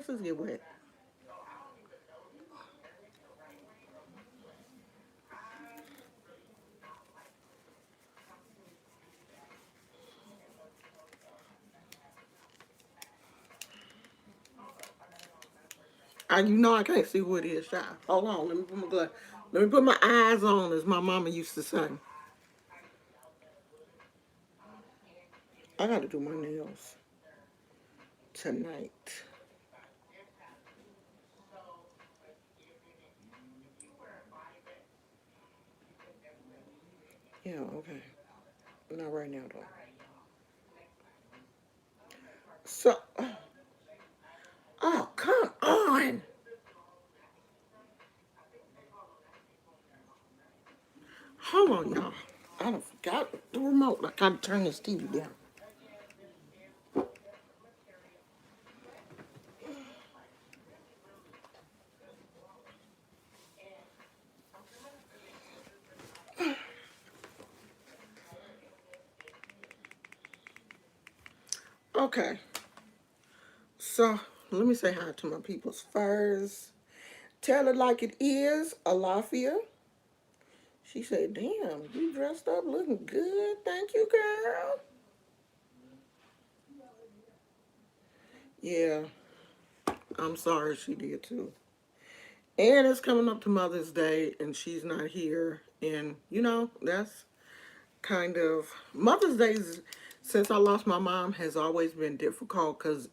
glasses get wet. You know I can't see who it is, child. Hold on, let me put my glass. Let me put my eyes on, as my mama used to say. I gotta do my nails tonight. Yeah, okay. Not right now though. So, oh come on! Hold on, y'all. I done forgot the remote. I gotta turn this TV down. Okay, so let me say hi to my peoples first. Tell it like it is, Alafia. She said, damn, you dressed up looking good. Thank you, girl. Yeah, I'm sorry she did too. And it's coming up to Mother's Day and she's not here. And, that's kind of Mother's Day, since I lost my mom, has always been difficult because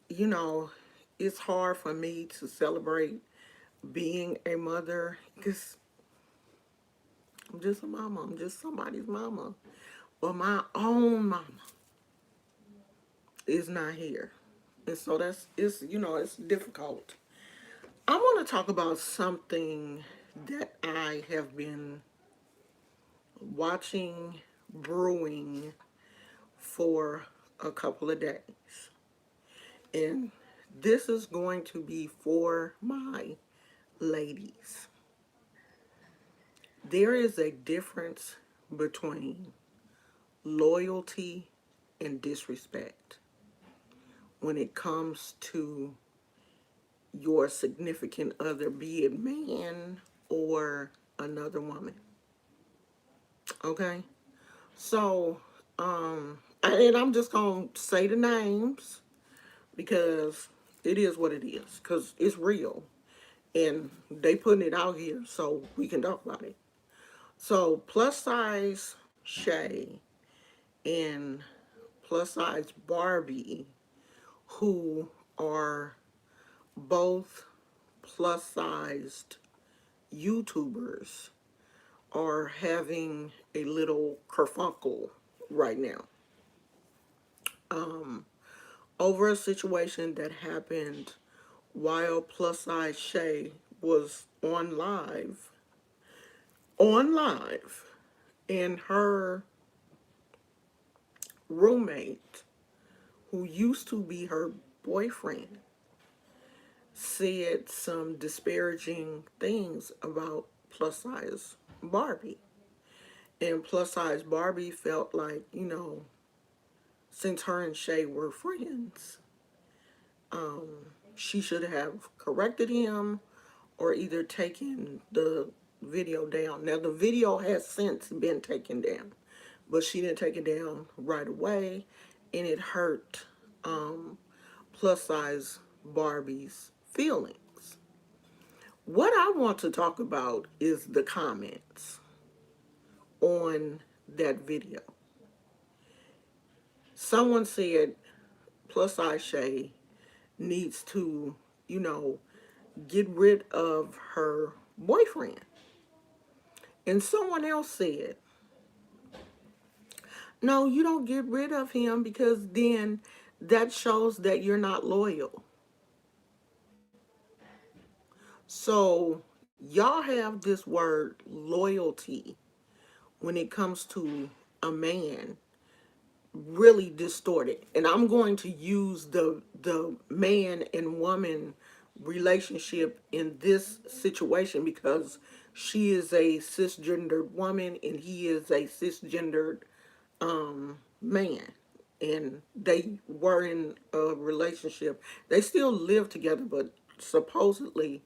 you know, it's hard for me to celebrate being a mother because I'm just a mama. I'm just somebody's mama. But my own mama is not here. And so it's difficult. I want to talk about something that I have been watching brewing for a couple of days. And this is going to be for my ladies. There is a difference between loyalty and disrespect when it comes to your significant other, be it man or another woman. Okay? So, and I'm just going to say the names because it is what it is, because it's real. And they putting it out here so we can talk about it. So, plus size Shay and plus size Barbie, who are both plus sized YouTubers, are having a little kerfunkle right now over a situation that happened while plus size Shay was on live, and her roommate, who used to be her boyfriend, said some disparaging things about plus size Barbie. And plus size Barbie felt like, since her and Shay were friends, she should have corrected him or either taken the video down. Now, the video has since been taken down, but she didn't take it down right away, and it hurt plus size Barbie's feelings. What I want to talk about is the comments on that video. Someone said plus size Shay needs to, you know, get rid of her boyfriend. And someone else said, no, you don't get rid of him because then that shows that you're not loyal. So y'all have this word loyalty when it comes to a man really distorted. And I'm going to use the man and woman relationship in this situation because she is a cisgendered woman and he is a cisgendered man. and they were in a relationship. They still live together, but supposedly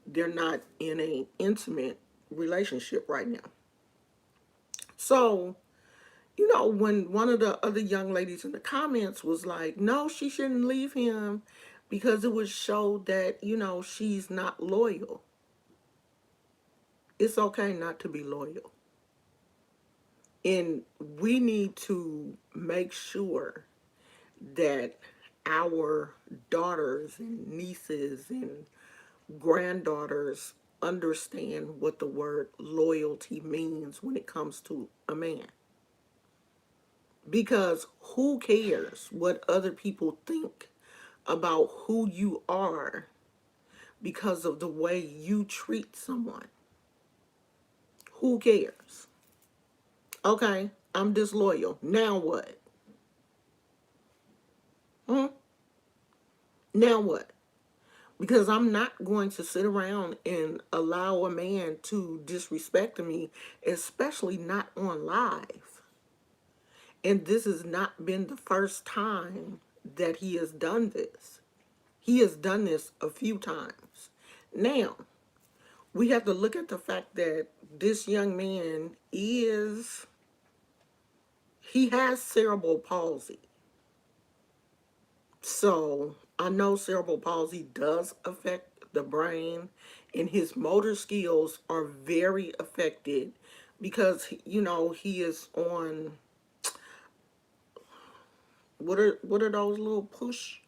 they're not in an intimate relationship right now. So, when one of the other young ladies in the comments was like, no, she shouldn't leave him because it would show that, she's not loyal. It's okay not to be loyal. And we need to make sure that our daughters and nieces and granddaughters understand what the word loyalty means when it comes to a man. Because who cares what other people think about who you are because of the way you treat someone? Who cares? Okay, I'm disloyal. Now what? Hmm? Now what? Because I'm not going to sit around and allow a man to disrespect me, especially not on live. And this has not been the first time that he has done this. He has done this a few times. Now, we have to look at the fact that this young man he has cerebral palsy. So I know cerebral palsy does affect the brain, and his motor skills are very affected because he is on what are those little push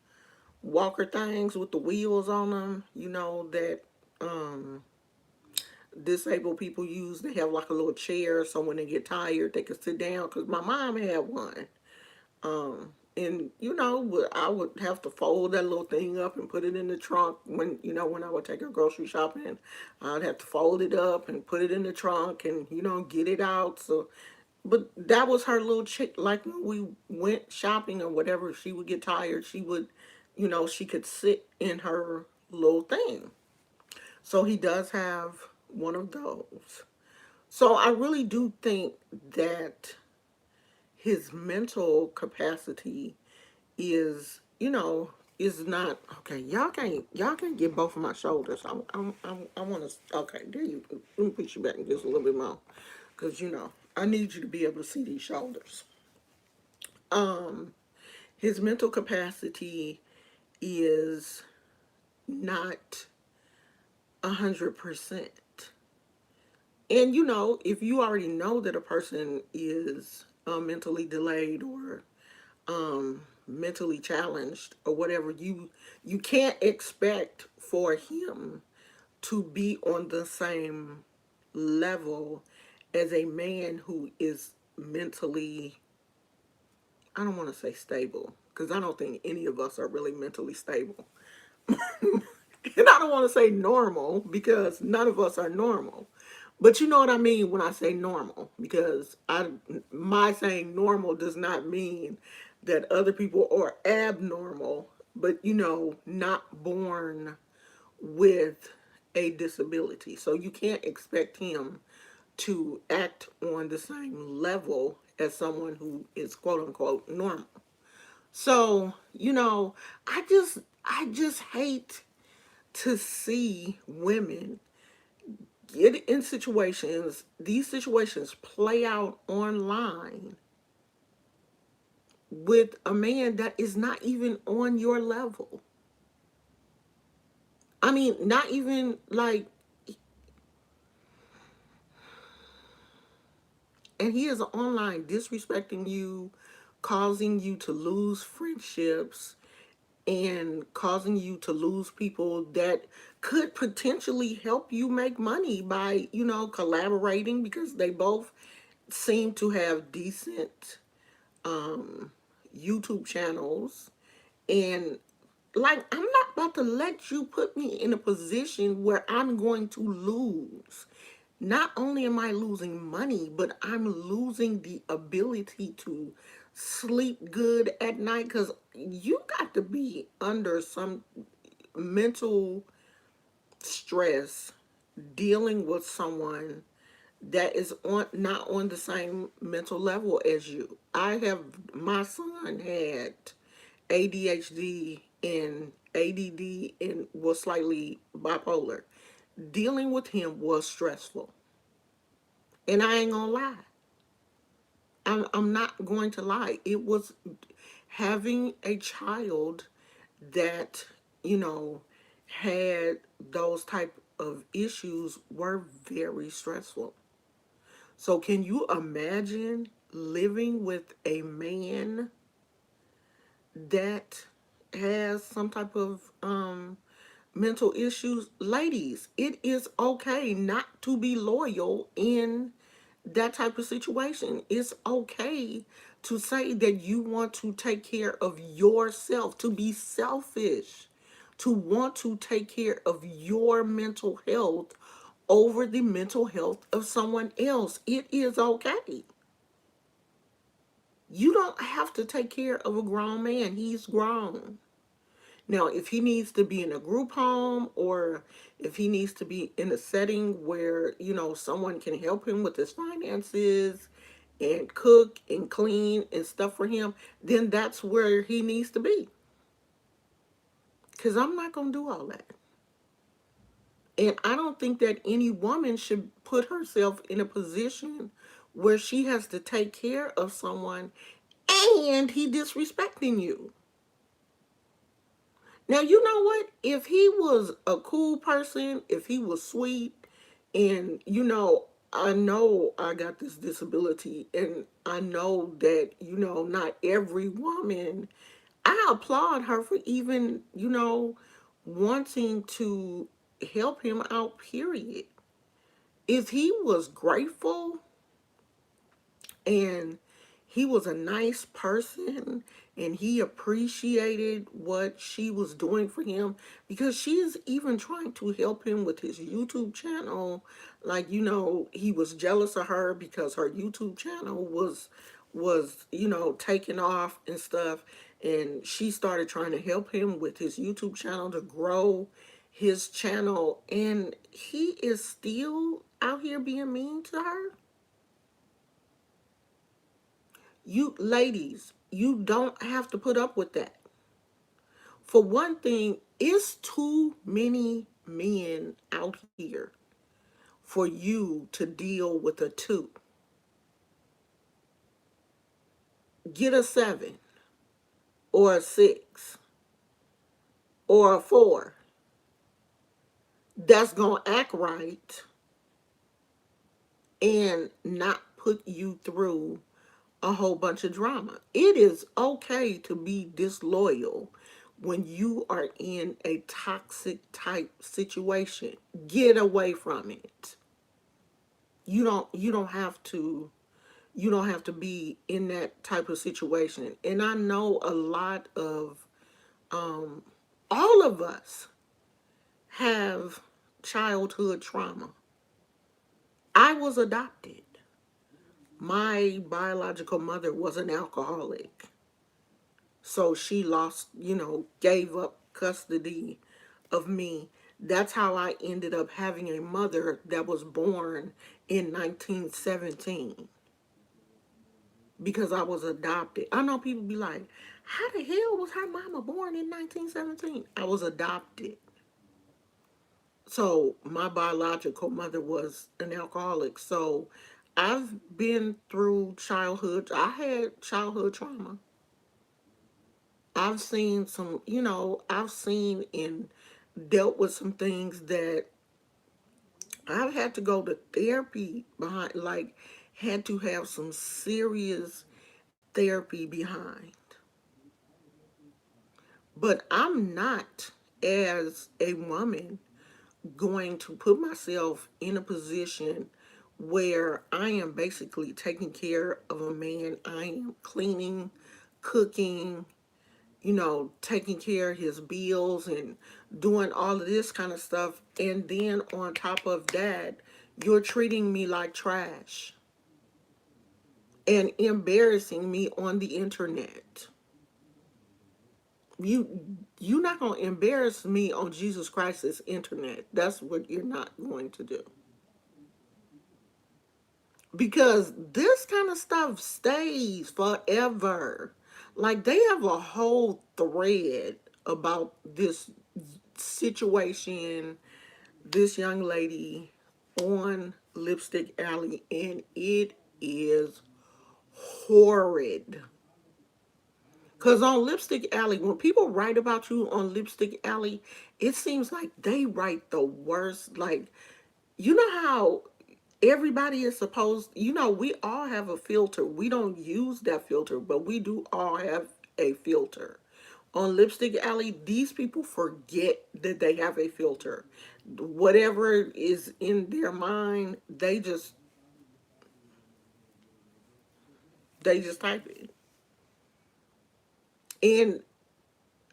walker things with the wheels on them? That um disabled people use. They have like a little chair, so when they get tired, they can sit down. Cause my mom had one. And I would have to fold that little thing up and put it in the trunk when I would take her grocery shopping. I'd have to fold it up and put it in the trunk and get it out. So, but that was her little chick. Like when we went shopping or whatever, she would get tired. She would, she could sit in her little thing. So he does have one of those. So I really do think that his mental capacity is not okay. Y'all can't get both of my shoulders. I want to. Okay, there you. Let me put you back just a little bit more, because I need you to be able to see these shoulders. Um, his mental capacity is not 100%. And if you already know that a person is mentally delayed or mentally challenged or whatever, you can't expect for him to be on the same level as a man who is mentally, I don't want to say stable, because I don't think any of us are really mentally stable. And I don't want to say normal, because none of us are normal. But you know what I mean when I say normal, because my saying normal does not mean that other people are abnormal, but not born with a disability. So you can't expect him to act on the same level as someone who is quote unquote normal. So, I just hate to see women get in these situations play out online with a man that is not even on your level. I mean, not even like, and he is online disrespecting you, causing you to lose friendships, and causing you to lose people that could potentially help you make money by, collaborating, because they both seem to have decent YouTube channels. And like, I'm not about to let you put me in a position where I'm going to lose. Not only am I losing money, but I'm losing the ability to sleep good at night, because you got to be under some mental stress dealing with someone that is on not on the same mental level as you. I have my son had ADHD and ADD and was slightly bipolar. Dealing with him was stressful. And I ain't gonna lie. I'm not going to lie. It was having a child that, you know, had those type of issues were very stressful. So can you imagine living with a man that has some type of mental issues? Ladies, it is okay not to be loyal in that type of situation. It's okay to say that you want to take care of yourself, to be selfish, to want to take care of your mental health over the mental health of someone else. It is okay. You don't have to take care of a grown man. He's grown. Now, if he needs to be in a group home or if he needs to be in a setting where, you know, someone can help him with his finances and cook and clean and stuff for him, then that's where he needs to be. Because I'm not going to do all that. And I don't think that any woman should put herself in a position where she has to take care of someone and he disrespecting you. Now, you know what? If he was a cool person, if he was sweet, and, you know I got this disability, and I know that, you know, not every woman, I applaud her for even, you know, wanting to help him out, period. If he was grateful and he was a nice person and he appreciated what she was doing for him, because she's even trying to help him with his YouTube channel. Like, you know, he was jealous of her because her YouTube channel was, you know, taking off and stuff, and she started trying to help him with his YouTube channel to grow his channel, and he is still out here being mean to her. You ladies, you don't have to put up with that. For one thing, it's too many men out here for you to deal with a two. Get a seven or a six or a four that's going to act right and not put you through a whole bunch of drama. It is okay to be disloyal when you are in a toxic type situation. Get away from it. You don't have to be in that type of situation. And I know a lot of all of us have childhood trauma. I was adopted. My biological mother was an alcoholic. So she lost, you know, gave up custody of me. That's how I ended up having a mother that was born in 1917 because I was adopted. I know people be like, how the hell was her mama born in 1917? I was adopted. So my biological mother was an alcoholic. So I've been through childhood. I had childhood trauma. I've seen some, you know, I've seen and dealt with some things that I've had to go to therapy behind, like, had to have some serious therapy behind. But I'm not, as a woman, going to put myself in a position where I am basically taking care of a man. I am cleaning, cooking, you know, taking care of his bills and doing all of this kind of stuff. And then on top of that, you're treating me like trash and embarrassing me on the internet. You're not going to embarrass me on Jesus Christ's internet. That's what you're not going to do. because this kind of stuff stays forever. Like they have a whole thread about this situation, this young lady on Lipstick Alley, and it is horrid. Because on Lipstick Alley, when people write about you on Lipstick Alley, it seems like they write the worst. Like, you know how everybody is supposed, we all have a filter. We don't use that filter, but we do all have a filter. On Lipstick Alley, these people forget that they have a filter. Whatever is in their mind, they just type it. And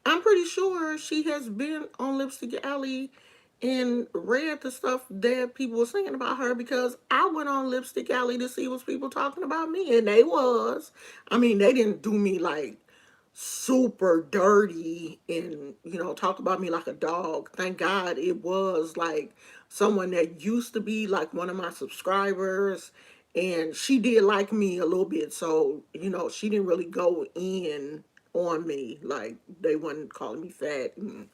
I'm pretty sure she has been on Lipstick Alley and read the stuff that people were saying about her, because I went on Lipstick Alley to see what people talking about me, and they was. I mean, they didn't do me like super dirty and talk about me like a dog. Thank God it was like someone that used to be like one of my subscribers, and she did like me a little bit, so she didn't really go in on me. Like, they wasn't calling me fat and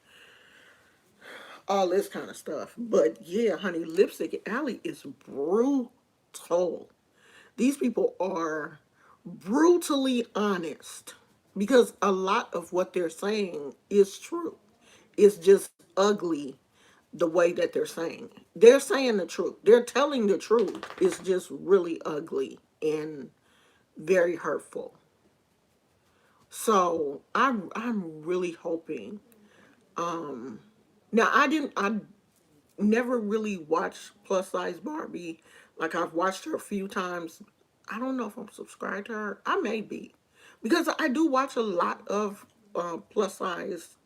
all this kind of stuff. But yeah, honey, Lipstick Alley is brutal. These people are brutally honest, because a lot of what they're saying is true. It's just ugly the way that they're saying it. They're saying the truth. They're telling the truth. It's just really ugly and very hurtful. So I'm really hoping. Now I never really watched Plus Size Barbie. Like, I've watched her a few times. I don't know if I'm subscribed to her. I may be, because I do watch a lot of plus size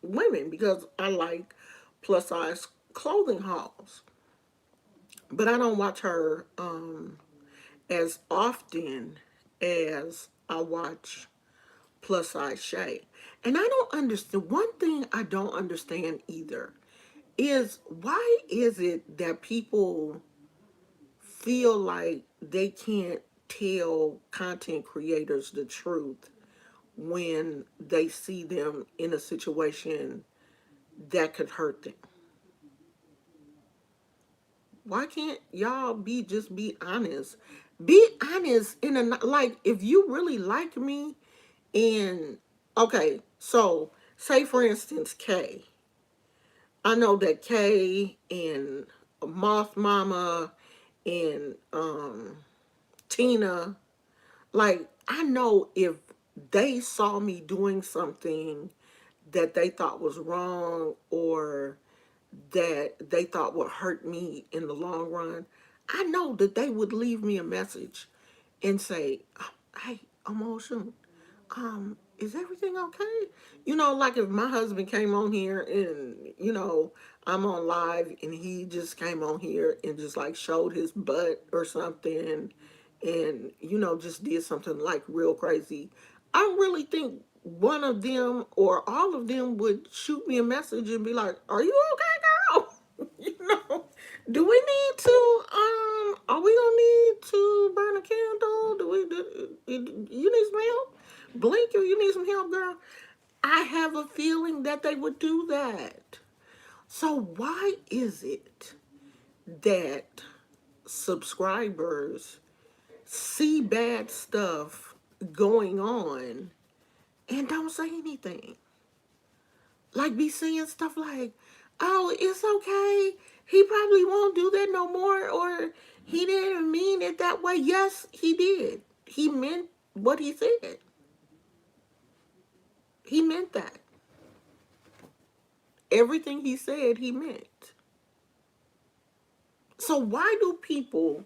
women, because I like plus size clothing hauls. But I don't watch her as often as I watch plus size Shay. And I don't understand. One thing I don't understand either is, why is it that people feel like they can't tell content creators the truth when they see them in a situation that could hurt them? Why can't y'all be honest? Be honest in a, like, if you really like me, and okay, so say for instance Kay. I know that Kay and Moth Mama and Tina, like, I know if they saw me doing something that they thought was wrong, or that they thought would hurt me in the long run, I know that they would leave me a message and say, "Hey, emotion, is everything okay?" Like if my husband came on here and, I'm on live and he just came on here and just like showed his butt or something, and, just did something like real crazy, I really think one of them or all of them would shoot me a message and be like, "Are you okay, girl?" you know, do we need to, are we gonna need to burn a candle? You need some help? Blink if you need some help, girl. I have a feeling that they would do that. So why is it that subscribers see bad stuff going on and don't say anything? Like, be saying stuff like, "Oh, it's okay. He probably won't do that no more," or "He didn't mean it that way." Yes, he did. He meant what he said. He meant that. Everything he said, he meant. So why do people,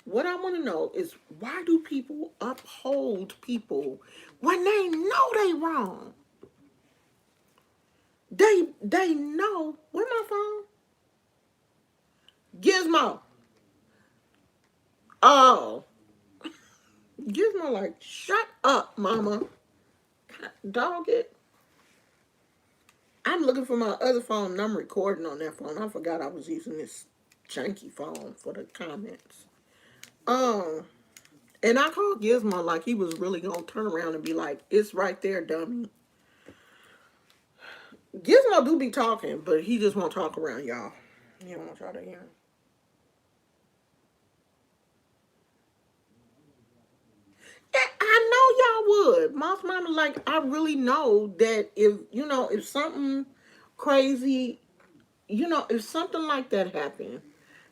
what I want to know is, why do people uphold people when they know they wrong? They know. Where my phone? Gizmo. Oh, Gizmo, like, shut up, mama. Dog it. I'm looking for my other phone and I'm recording on that phone. I forgot I was using this janky phone for the comments. Um, and I called Gizmo like he was really gonna turn around and be like, "It's right there, dummy." Gizmo do be talking, but he just won't talk around y'all. He don't want y'all to hear him. I know y'all would. Moss Mama, like, I really know that if something crazy, if something like that happened,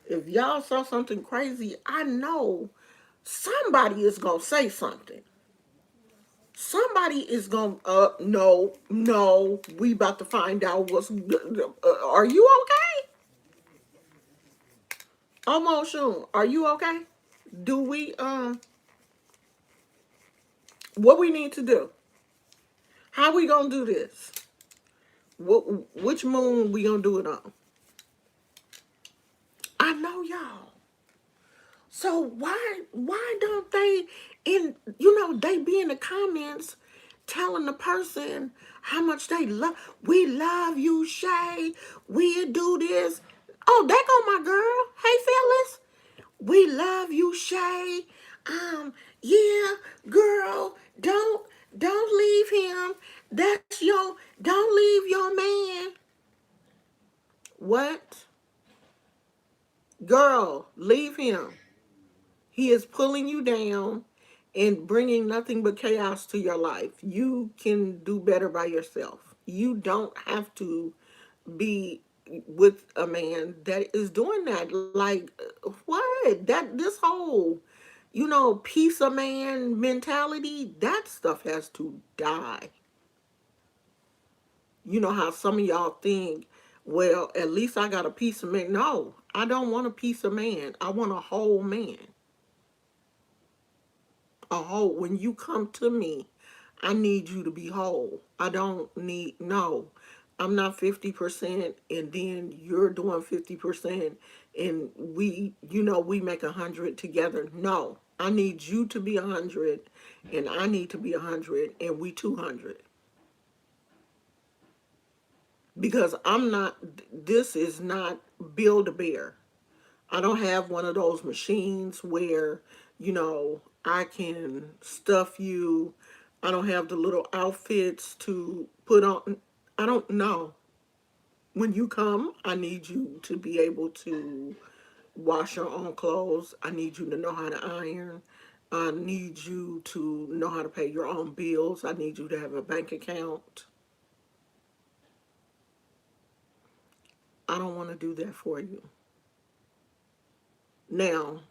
if y'all saw something crazy, I know somebody is gonna say something. Somebody is gonna, no, no, we about to find out are you okay? Almost soon. Are you okay? Do we, what we need to do? How we gonna do this? Which moon we gonna do it on? I know y'all. So why don't they they be in the comments telling the person how much they love we love you, Shay. We do this. Oh, there go my girl. Hey Phyllis. We love you, Shay. Yeah, girl, don't leave him. That's your don't leave your man. What? Girl, leave him. He is pulling you down and bringing nothing but chaos to your life. You can do better by yourself. You don't have to be with a man that is doing that. Like, what? This whole, piece of man mentality, that stuff has to die. You know how some of y'all think, well, at least I got a piece of man. No, I don't want a piece of man. I want a whole man. A whole. When you come to me, I need you to be whole. I don't need, no. I'm not 50% and then you're doing 50% and we make 100 together. No, I need you to be 100 and I need to be 100 and we 200. Because this is not Build a Bear. I don't have one of those machines where, I can stuff you. I don't have the little outfits to put on. I don't know. When you come, I need you to be able to wash your own clothes. I need you to know how to iron. I need you to know how to pay your own bills. I need you to have a bank account. I don't want to do that for you. Now,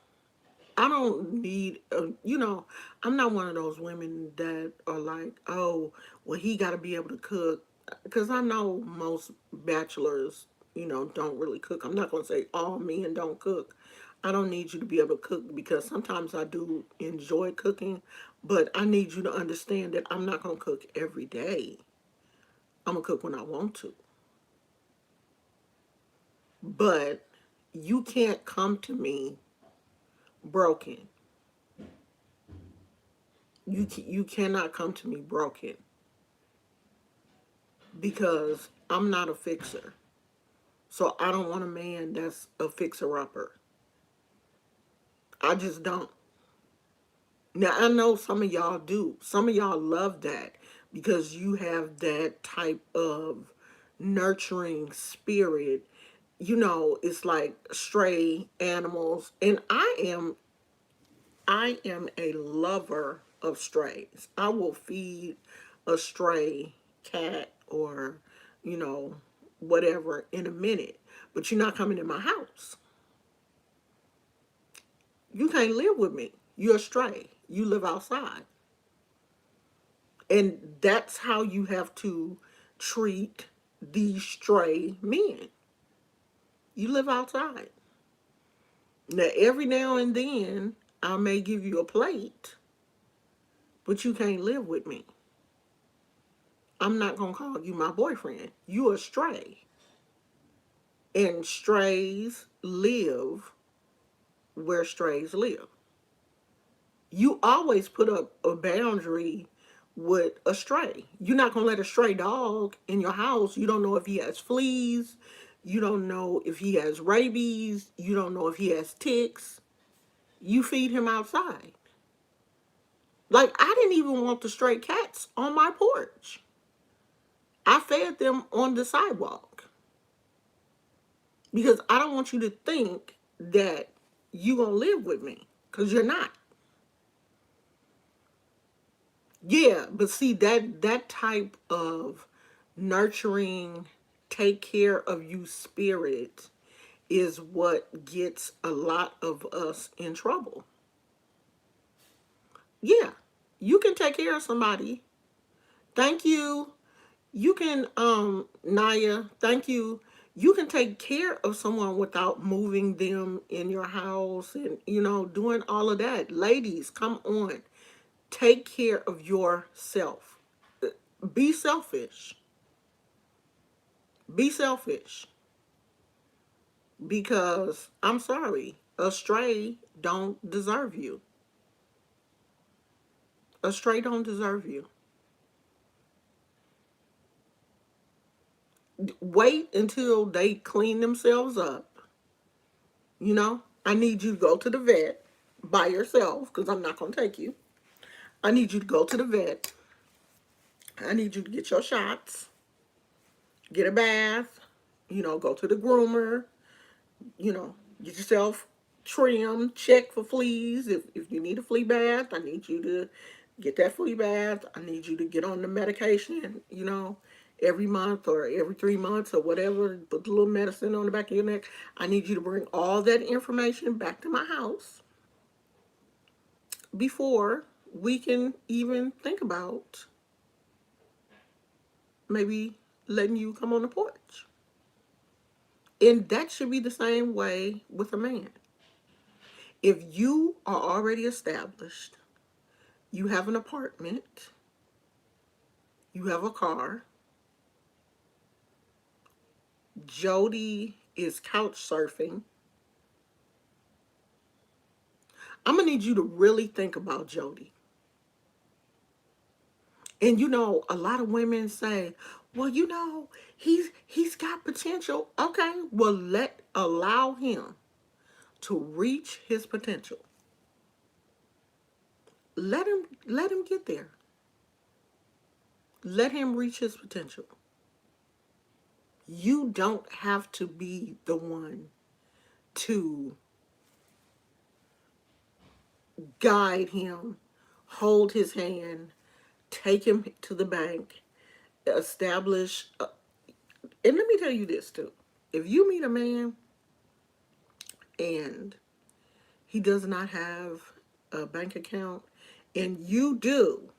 I don't need, I'm not one of those women that are like, oh, well, he got to be able to cook. Because I know most bachelors, don't really cook. I'm not going to say all men don't cook. I don't need you to be able to cook because sometimes I do enjoy cooking, but I need you to understand that I'm not going to cook every day. I'm going to cook when I want to. But you can't come to me broken. You cannot come to me broken because I'm not a fixer. So I don't want a man that's a fixer-upper. I just don't. Now, I know some of y'all do. Some of y'all love that because you have that type of nurturing spirit. It's like stray animals. And I am a lover of strays. I will feed a stray cat or, you know, whatever in a minute. But you're not coming in my house. You can't live with me. You're a stray. You live outside. And that's how you have to treat these stray men. You live outside. Now, every now and then, I may give you a plate, but you can't live with me. I'm not going to call you my boyfriend. You a stray. And strays live where strays live. You always put up a boundary with a stray. You're not going to let a stray dog in your house. You don't know if he has fleas. You don't know if he has rabies. You don't know if he has ticks. you feed him outside. Like, I didn't even want the stray cats on my porch. I fed them on the sidewalk because I don't want you to think that you gonna live with me, because you're not. Yeah, but see, that type of nurturing, take care of you spirit is what gets a lot of us in trouble. Yeah, you can take care of somebody. Thank you. You can, Naya, thank you. You can take care of someone without moving them in your house and, doing all of that. Ladies, come on. Take care of yourself. Be selfish. Be selfish. Because I'm sorry, a stray don't deserve you. A stray don't deserve you. Wait until they clean themselves up. I need you to go to the vet by yourself because I'm not going to take you. I need you to go to the vet. I need you to get your shots, get a bath, go to the groomer, get yourself trimmed, check for fleas. If you need a flea bath, I need you to get that flea bath. I need you to get on the medication, every month or every 3 months or whatever. Put the little medicine on the back of your neck. I need you to bring all that information back to my house before we can even think about maybe letting you come on the porch. And that should be the same way with a man. If you are already established, you have an apartment, you have a car, Jody is couch surfing, I'm going to need you to really think about Jody. And a lot of women say, well, he's got potential. Okay, well, allow him to reach his potential. Let him get there. Let him reach his potential. You don't have to be the one to guide him, hold his hand, take him to the bank, establish. And let me tell you this too. If you meet a man and he does not have a bank account and you do,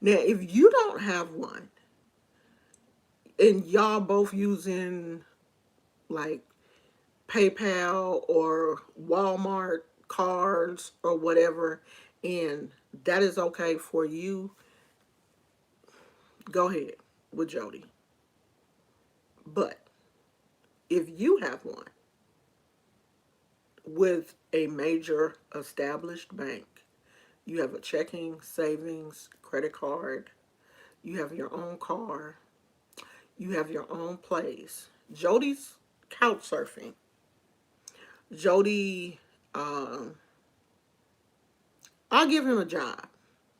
now if you don't have one and y'all both using like PayPal or Walmart cards or whatever, and that is okay for you, go ahead with Jody. But if you have one with a major established bank, you have a checking, savings, credit card, you have your own car, you have your own place. Jody's couch surfing. Jody, I'll give him a job.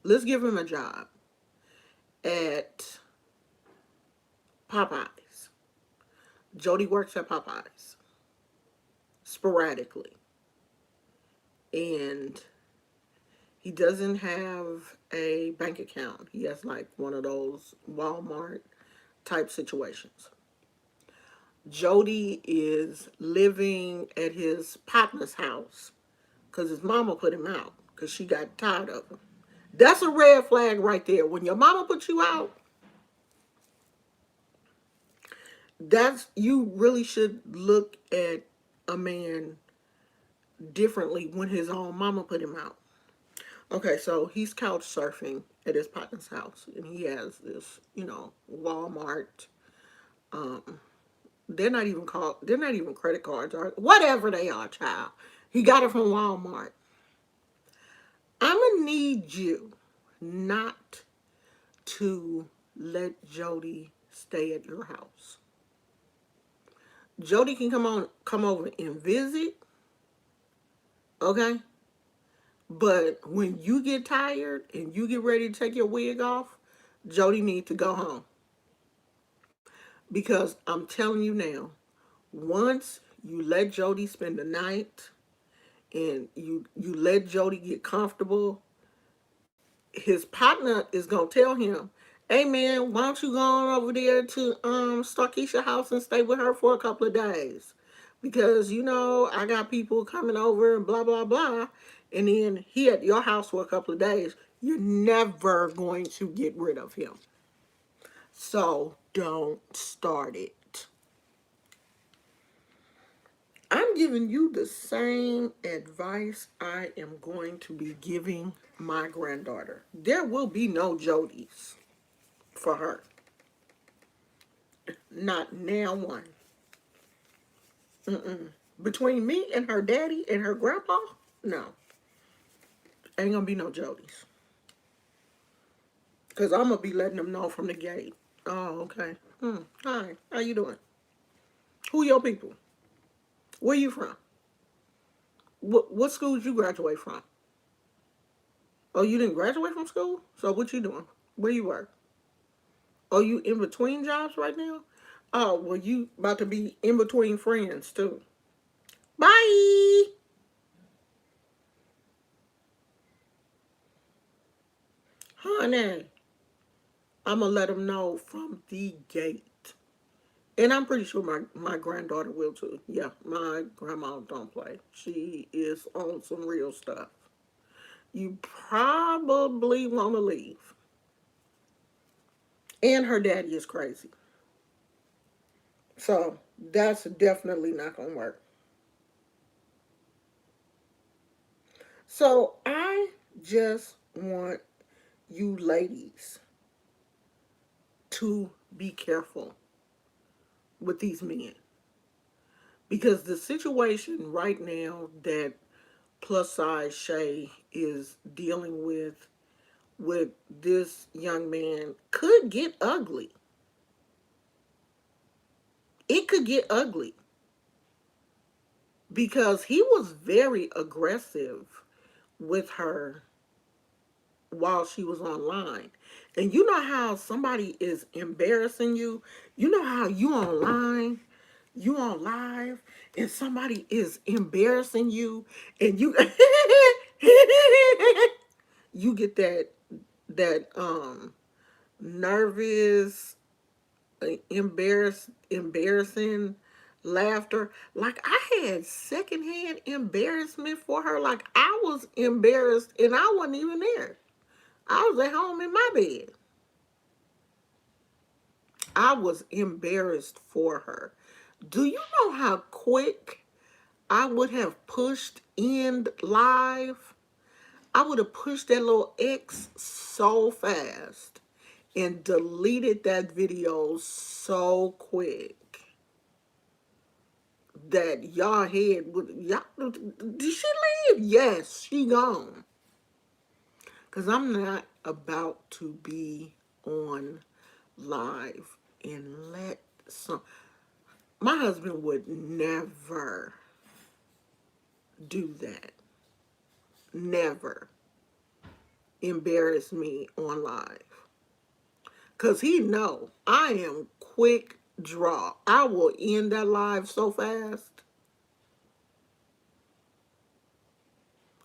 Let's give him a job at Popeyes. Jody works at Popeyes sporadically. And he doesn't have a bank account. He has like one of those Walmart type situations. Jody is living at his partner's house because his mama put him out because she got tired of him. That's a red flag right there. When your mama puts you out, you really should look at a man differently when his own mama put him out. Okay, so he's couch surfing at his partner's house, and he has this, Walmart. They're not even called. They're not even credit cards or whatever they are, child. He got it from Walmart. I'm gonna need you not to let Jody stay at your house. Jody can come over and visit, okay? But when you get tired and you get ready to take your wig off, Jody needs to go home. Because I'm telling you now, once you let Jody spend the night and you let Jody get comfortable, his partner is gonna tell him, "Hey man, why don't you go on over there to Starkeisha house and stay with her for a couple of days? Because I got people coming over and blah blah blah." And then he at your house for a couple of days. You're never going to get rid of him. So don't start it. I'm giving you the same advice I am going to be giving my granddaughter. There will be no Jodies for her. Not now one. Mm-mm. Between me and her daddy and her grandpa, no. Ain't gonna be no Jodies. Because I'm gonna be letting them know from the gate. Oh, okay. Hi, how you doing? Who your people? Where you from? What school did you graduate from? Oh, you didn't graduate from school? So what you doing? Where you work? Oh, you in between jobs right now? Oh, well, you about to be in between friends too. Bye, honey. I'm gonna let them know from the gate, and I'm pretty sure my granddaughter will too. Yeah, my grandma don't play. She is on some real stuff. You probably want to leave, and her daddy is crazy. So that's definitely not gonna work. So I just want you ladies to be careful with these men, because the situation right now that plus size Shay is dealing with this young man could get ugly. It could get ugly because he was very aggressive with her while she was online. And you know how somebody is embarrassing you? You know how you on live and somebody is embarrassing you and you you get that nervous embarrassing laughter. Like I had secondhand embarrassment for her. Like I was embarrassed and I wasn't even there. I was at home in my bed. I was embarrassed for her. Do you know how quick I would have pushed end live? I would have pushed that little X so fast and deleted that video so quick that y'all head would y'all did she leave? Yes, she gone. Cause I'm not about to be on live and let some my husband would never do that. Never embarrass me on live. Cause he know I am quick draw. I will end that live so fast.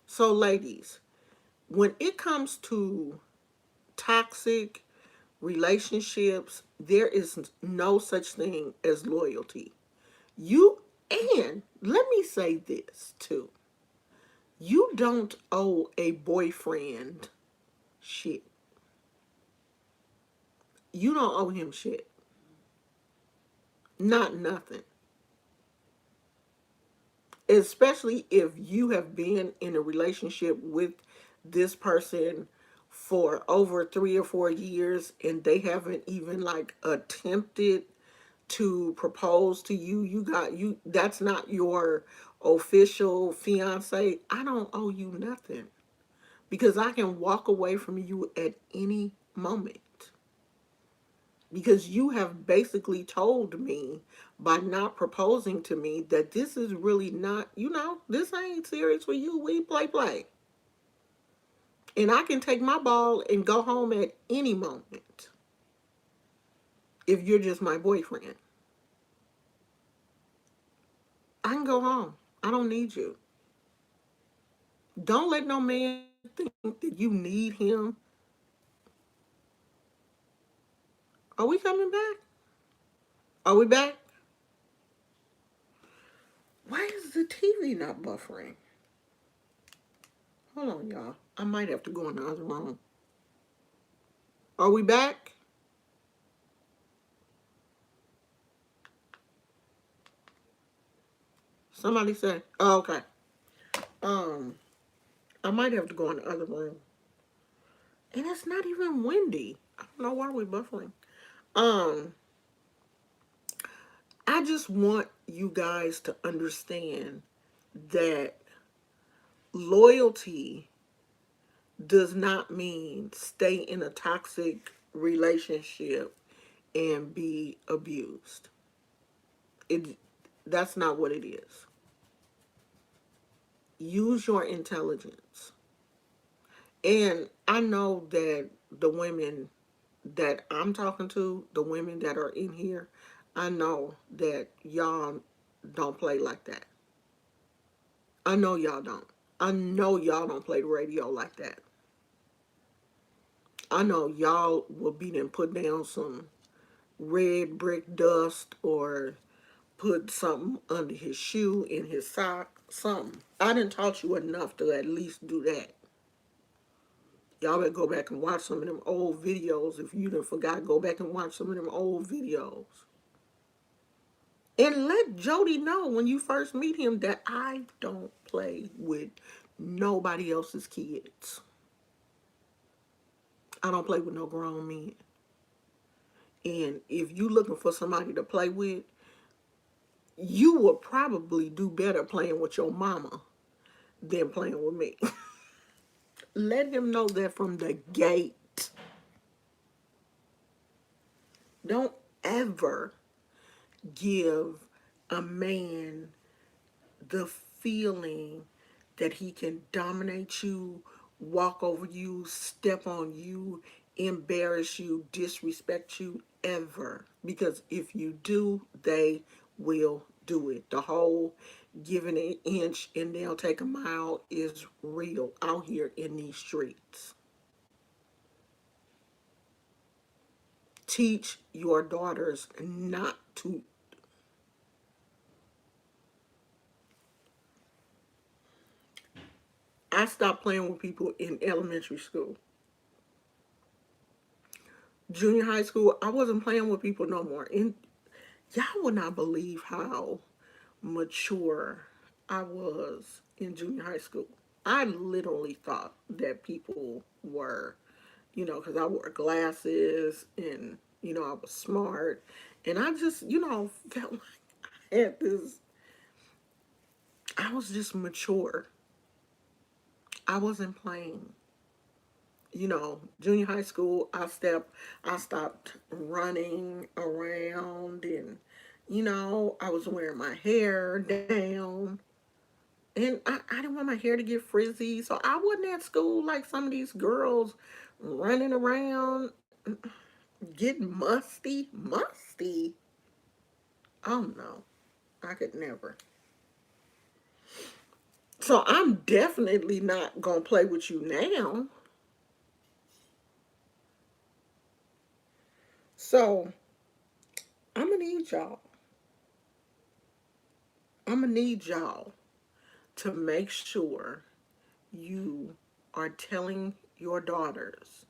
So ladies, when it comes to toxic relationships, there is no such thing as loyalty. You, and let me say this too. You don't owe a boyfriend shit. You don't owe him shit. Not nothing. Especially if you have been in a relationship with this person for over 3 or 4 years and they haven't even like attempted to propose to you. That's not your official fiance. I don't owe you nothing because I can walk away from you at any moment. Because you have basically told me by not proposing to me that this is really not, this ain't serious for you. We play. And I can take my ball and go home at any moment if you're just my boyfriend. I can go home. I don't need you. Don't let no man think that you need him. Are we coming back? Are we back? Why is the TV not buffering? Hold on, y'all. I might have to go in the other room. Are we back? Somebody say, oh, okay. Um, I might have to go in the other room. And it's not even windy. I don't know why we're buffering. Um, I just want you guys to understand that loyalty does not mean stay in a toxic relationship and be abused. It That's not what it is. Use your intelligence. And I know that the women that I'm talking to, the women that are in here, I know that y'all don't play like that. I know y'all don't. I know y'all don't play the radio like that. I know y'all will be then put down some red brick dust or put something under his shoe, in his sock, something. I didn't taught you enough to at least do that. Y'all better go back and watch some of them old videos. If you done forgot, go back and watch some of them old videos. And let Jody know when you first meet him that I don't play with nobody else's kids. I don't play with no grown men. And if you looking for somebody to play with, you would probably do better playing with your mama than playing with me. Let him know that from the gate. Don't ever give a man the feeling that he can dominate you, walk over you, step on you, embarrass you, disrespect you ever. Because if you do, they will do it. The whole giving an inch and they'll take a mile is real out here in these streets. Teach your daughters not to. I stopped playing with people in elementary school. Junior high school, I wasn't playing with people no more. And y'all would not believe how mature I was in junior high school. I literally thought that people were, because I wore glasses and, I was smart. And I just, felt like I had this, I was just mature. I wasn't playing. Junior high school, I stopped running around and, I was wearing my hair down and I didn't want my hair to get frizzy. So I wasn't at school like some of these girls running around getting musty. Musty? Oh no, I could never. So I'm definitely not going to play with you now. So I'm going to need y'all. I'm going to need y'all to make sure you are telling your daughters,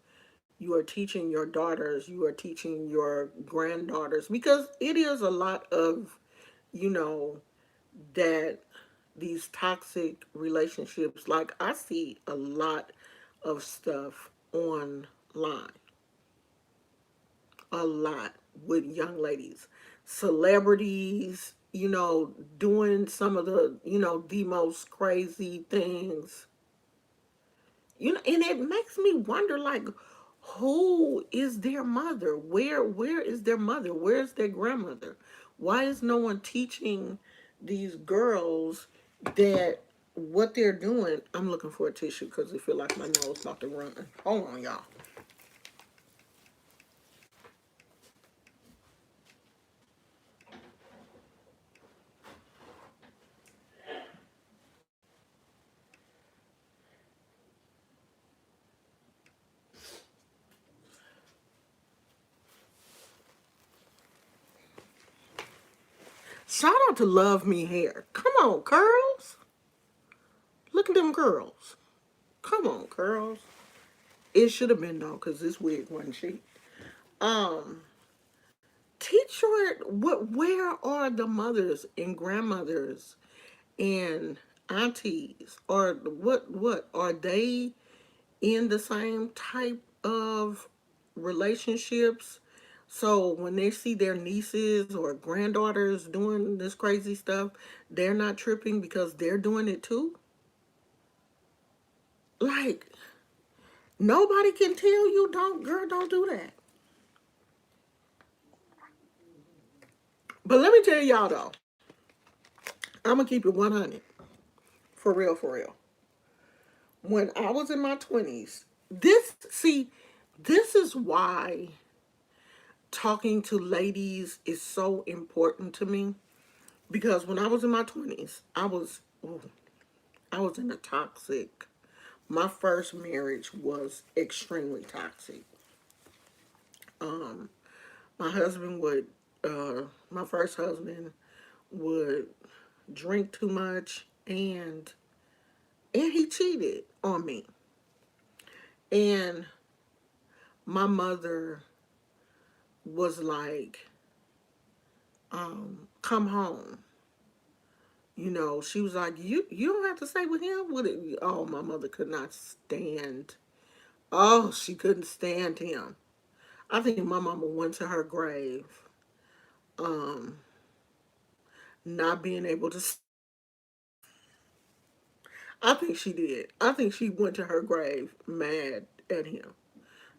you are teaching your daughters, you are teaching your granddaughters, because it is a lot of, you know, that these toxic relationships, like I see a lot of stuff online, a lot with young ladies, celebrities, doing some of the, the most crazy things. And it makes me wonder, like, who is their mother? Where is their mother? Where's their grandmother? Why is no one teaching these girls that what they're doing, I'm looking for a tissue because I feel like my nose about to run. Hold on, y'all. Shout out to Love Me Hair. Come on, curls. Look at them curls. Come on, curls. It should have been though, cause this wig wasn't cheap. Um, teach your what? Where are the mothers and grandmothers and aunties? Or what? What are they in the same type of relationships? So when they see their nieces or granddaughters doing this crazy stuff, they're not tripping because they're doing it too. Like nobody can tell you don't, girl, don't do that. But let me tell y'all though, I'm gonna keep it 100 for real, for real. When I was in my 20s, this is why talking to ladies is so important to me because when I was in my 20s, I was in a toxic. My first marriage was extremely toxic. Um, my husband would, my first husband would drink too much and he cheated on me. And my mother was like, come home. You know, she was like, you don't have to stay with him. Would it? Oh, my mother could not stand. Oh, she couldn't stand him. I think my mama went to her grave, um, not being able to. I think she did. I think she went to her grave mad at him.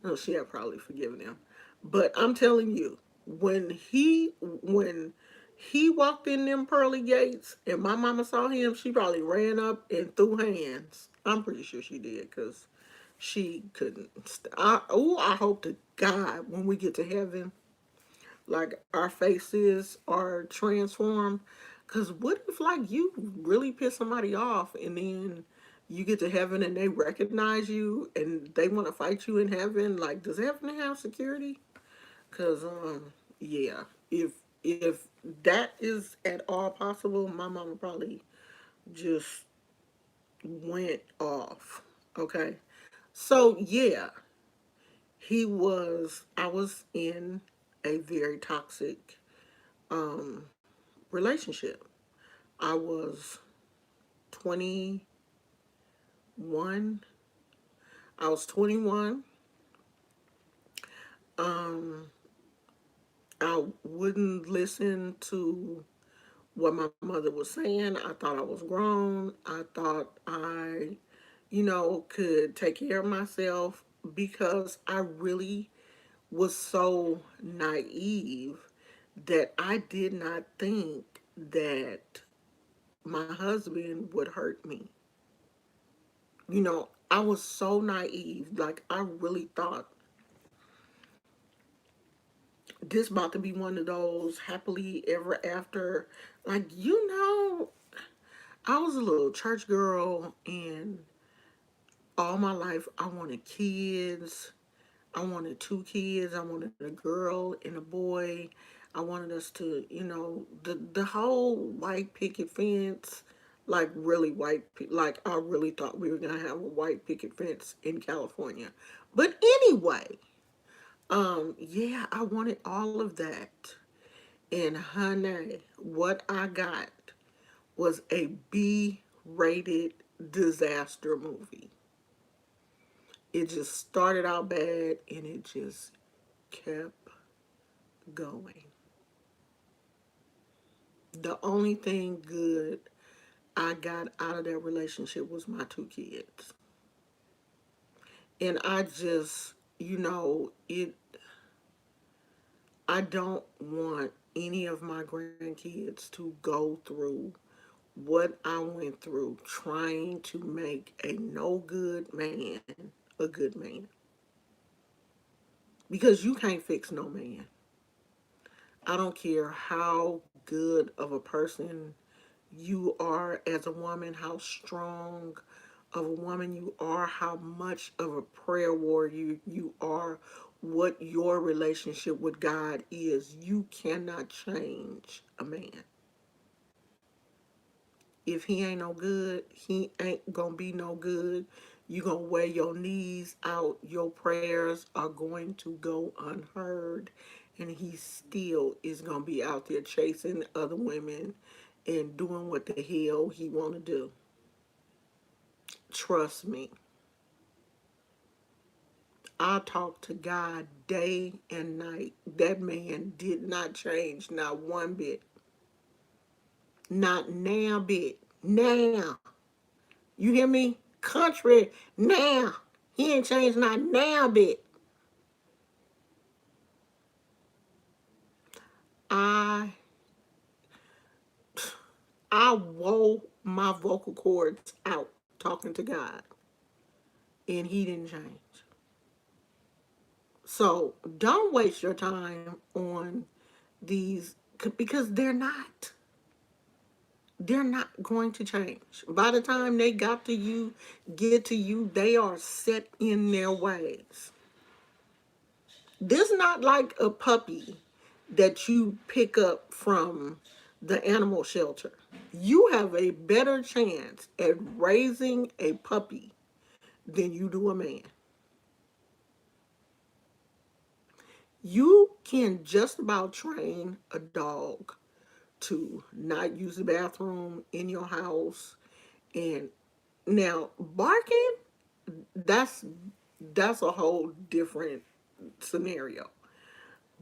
No, she had probably forgiven him, but I'm telling you, when he walked in them pearly gates and my mama saw him, she probably ran up and threw hands. I'm pretty sure she did because she couldn't. I hope to God when we get to heaven, like our faces are transformed. Cause what if like you really piss somebody off and then you get to heaven and they recognize you and they want to fight you in heaven? Like, does heaven have security? Cause yeah, if that is at all possible, my mama probably just went off. Okay, so yeah, I was in a very toxic um relationship. I was 21. I was 21. Um, I wouldn't listen to what my mother was saying. I thought I was grown. I thought I, could take care of myself because I really was so naive that I did not think that my husband would hurt me. I was so naive. Like, I really thought this about to be one of those happily ever after. Like, I was a little church girl, and all my life I wanted kids. I wanted two kids. I wanted a girl and a boy. I wanted us to, the whole white picket fence, like really like I really thought we were gonna have a white picket fence in California. But anyway, yeah, I wanted all of that. And honey, what I got was a B-rated disaster movie. It just started out bad and it just kept going. The only thing good I got out of that relationship was my two kids. And I just, I don't want any of my grandkids to go through what I went through trying to make a no good man a good man. Because you can't fix no man. I don't care how good of a person you are as a woman, how strong of a woman you are, how much of a prayer warrior you are, what your relationship with God is. You cannot change a man. If he ain't no good, he ain't gonna be no good. You gonna wear your knees out. Your prayers are going to go unheard, and he still is gonna be out there chasing other women and doing what the hell he wanna do. Trust me. I talk to God day and night. That man did not change, not one bit, not now bit. Now. You hear me? Country now. He ain't changed not now bit. I I wore my vocal cords out talking to God, and he didn't change. So don't waste your time on these because they're not. They're not going to change. By the time they got to you, get to you, they are set in their ways. This not like a puppy that you pick up from the animal shelter. You have a better chance at raising a puppy than you do a man. You can just about train a dog to not use the bathroom in your house. And now barking, that's that's a whole different scenario.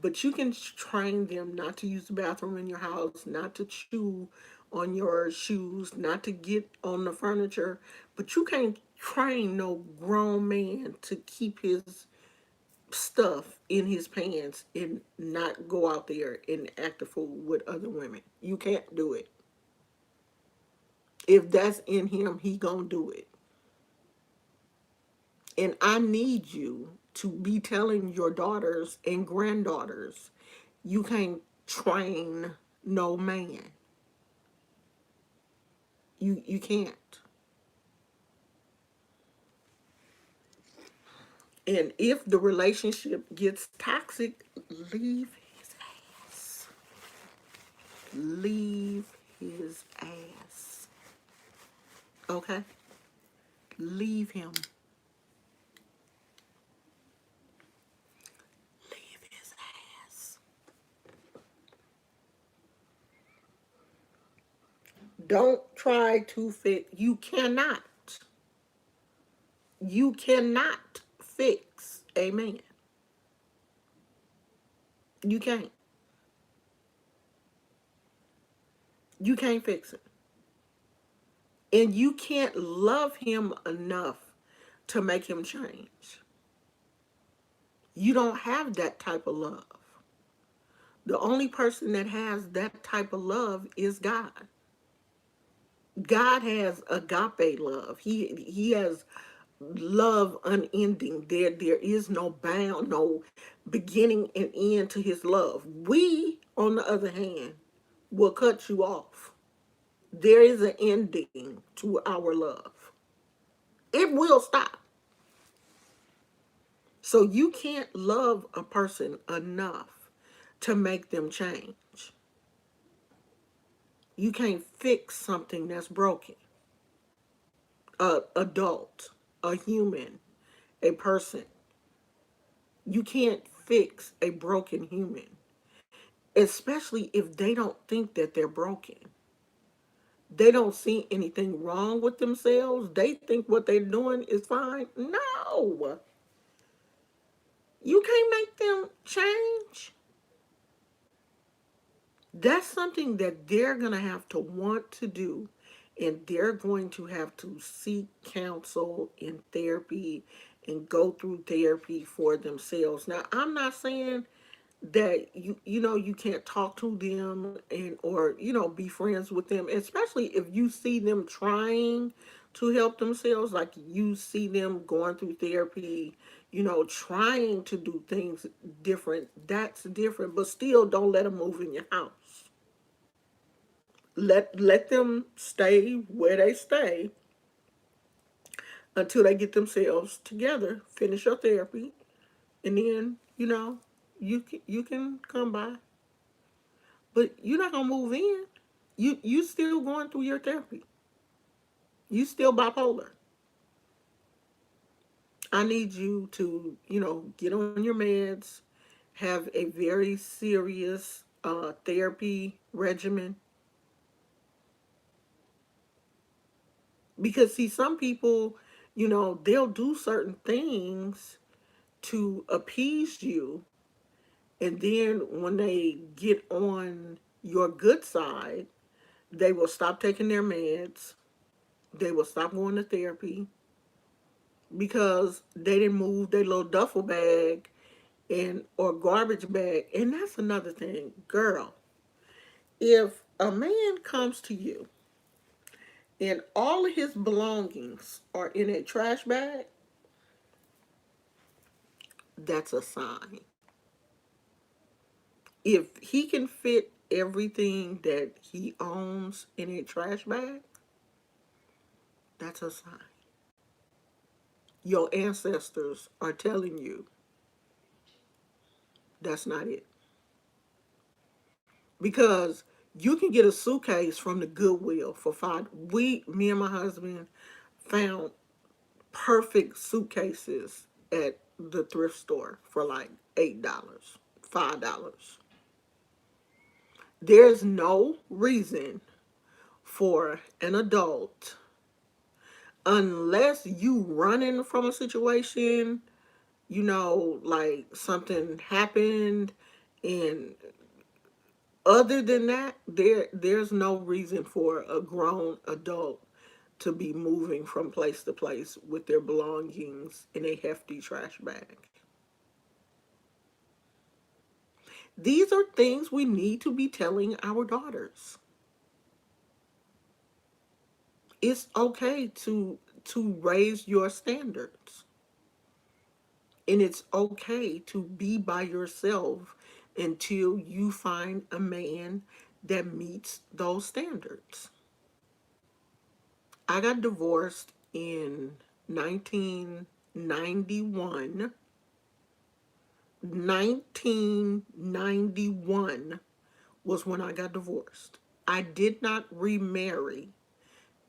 But you can train them not to use the bathroom in your house, not to chew on your shoes, not to get on the furniture. But you can't train no grown man to keep his stuff in his pants and not go out there and act a fool with other women. You can't do it. If that's in him, he gonna do it. And I need you to be telling your daughters and granddaughters, you can't train no man. You can't. And if the relationship gets toxic, leave his ass. Leave his ass. Okay? Leave him. Leave his ass. Don't try to fix. You cannot. You cannot fix a man. You can't. You can't fix it. And you can't love him enough to make him change. You don't have that type of love. The only person that has that type of love is God. God has agape love. He has love unending. There is no bound, no beginning and end to his love. We, on the other hand, will cut you off. There is an ending to our love. It will stop. So you can't love a person enough to make them change. You can't fix something that's broken. A adult, a human, a person. You can't fix a broken human, especially if they don't think that they're broken. They don't see anything wrong with themselves. They think what they're doing is fine. No, you can't make them change. That's something that they're going to have to want to do, and they're going to have to seek counsel and therapy and go through therapy for themselves. Now, I'm not saying that you can't talk to them and or be friends with them, especially if you see them trying to help themselves, like you see them going through therapy, trying to do things different. That's different, but still don't let them move in your house. Let them stay where they stay until they get themselves together, finish your therapy, and then you can come by. But you're not gonna move in. You still going through your therapy. You still bipolar. I need you to, get on your meds, have a very serious therapy regimen. Because see, some people, they'll do certain things to appease you, and then when they get on your good side, they will stop taking their meds. They will stop going to therapy because they didn't move their little duffel bag and or garbage bag. And that's another thing, girl. If a man comes to you and all of his belongings are in a trash bag, that's a sign. If he can fit everything that he owns in a trash bag, that's a sign. Your ancestors are telling you that's not it. Because you can get a suitcase from the Goodwill for five. Me and my husband found perfect suitcases at the thrift store for like $8, $5. There's no reason for an adult, unless you running from a situation, like something happened, and other than that, there's no reason for a grown adult to be moving from place to place with their belongings in a hefty trash bag. These are things we need to be telling our daughters. It's okay to raise your standards. And it's okay to be by yourself until you find a man that meets those standards. I got divorced in 1991. 1991 was when I got divorced. I did not remarry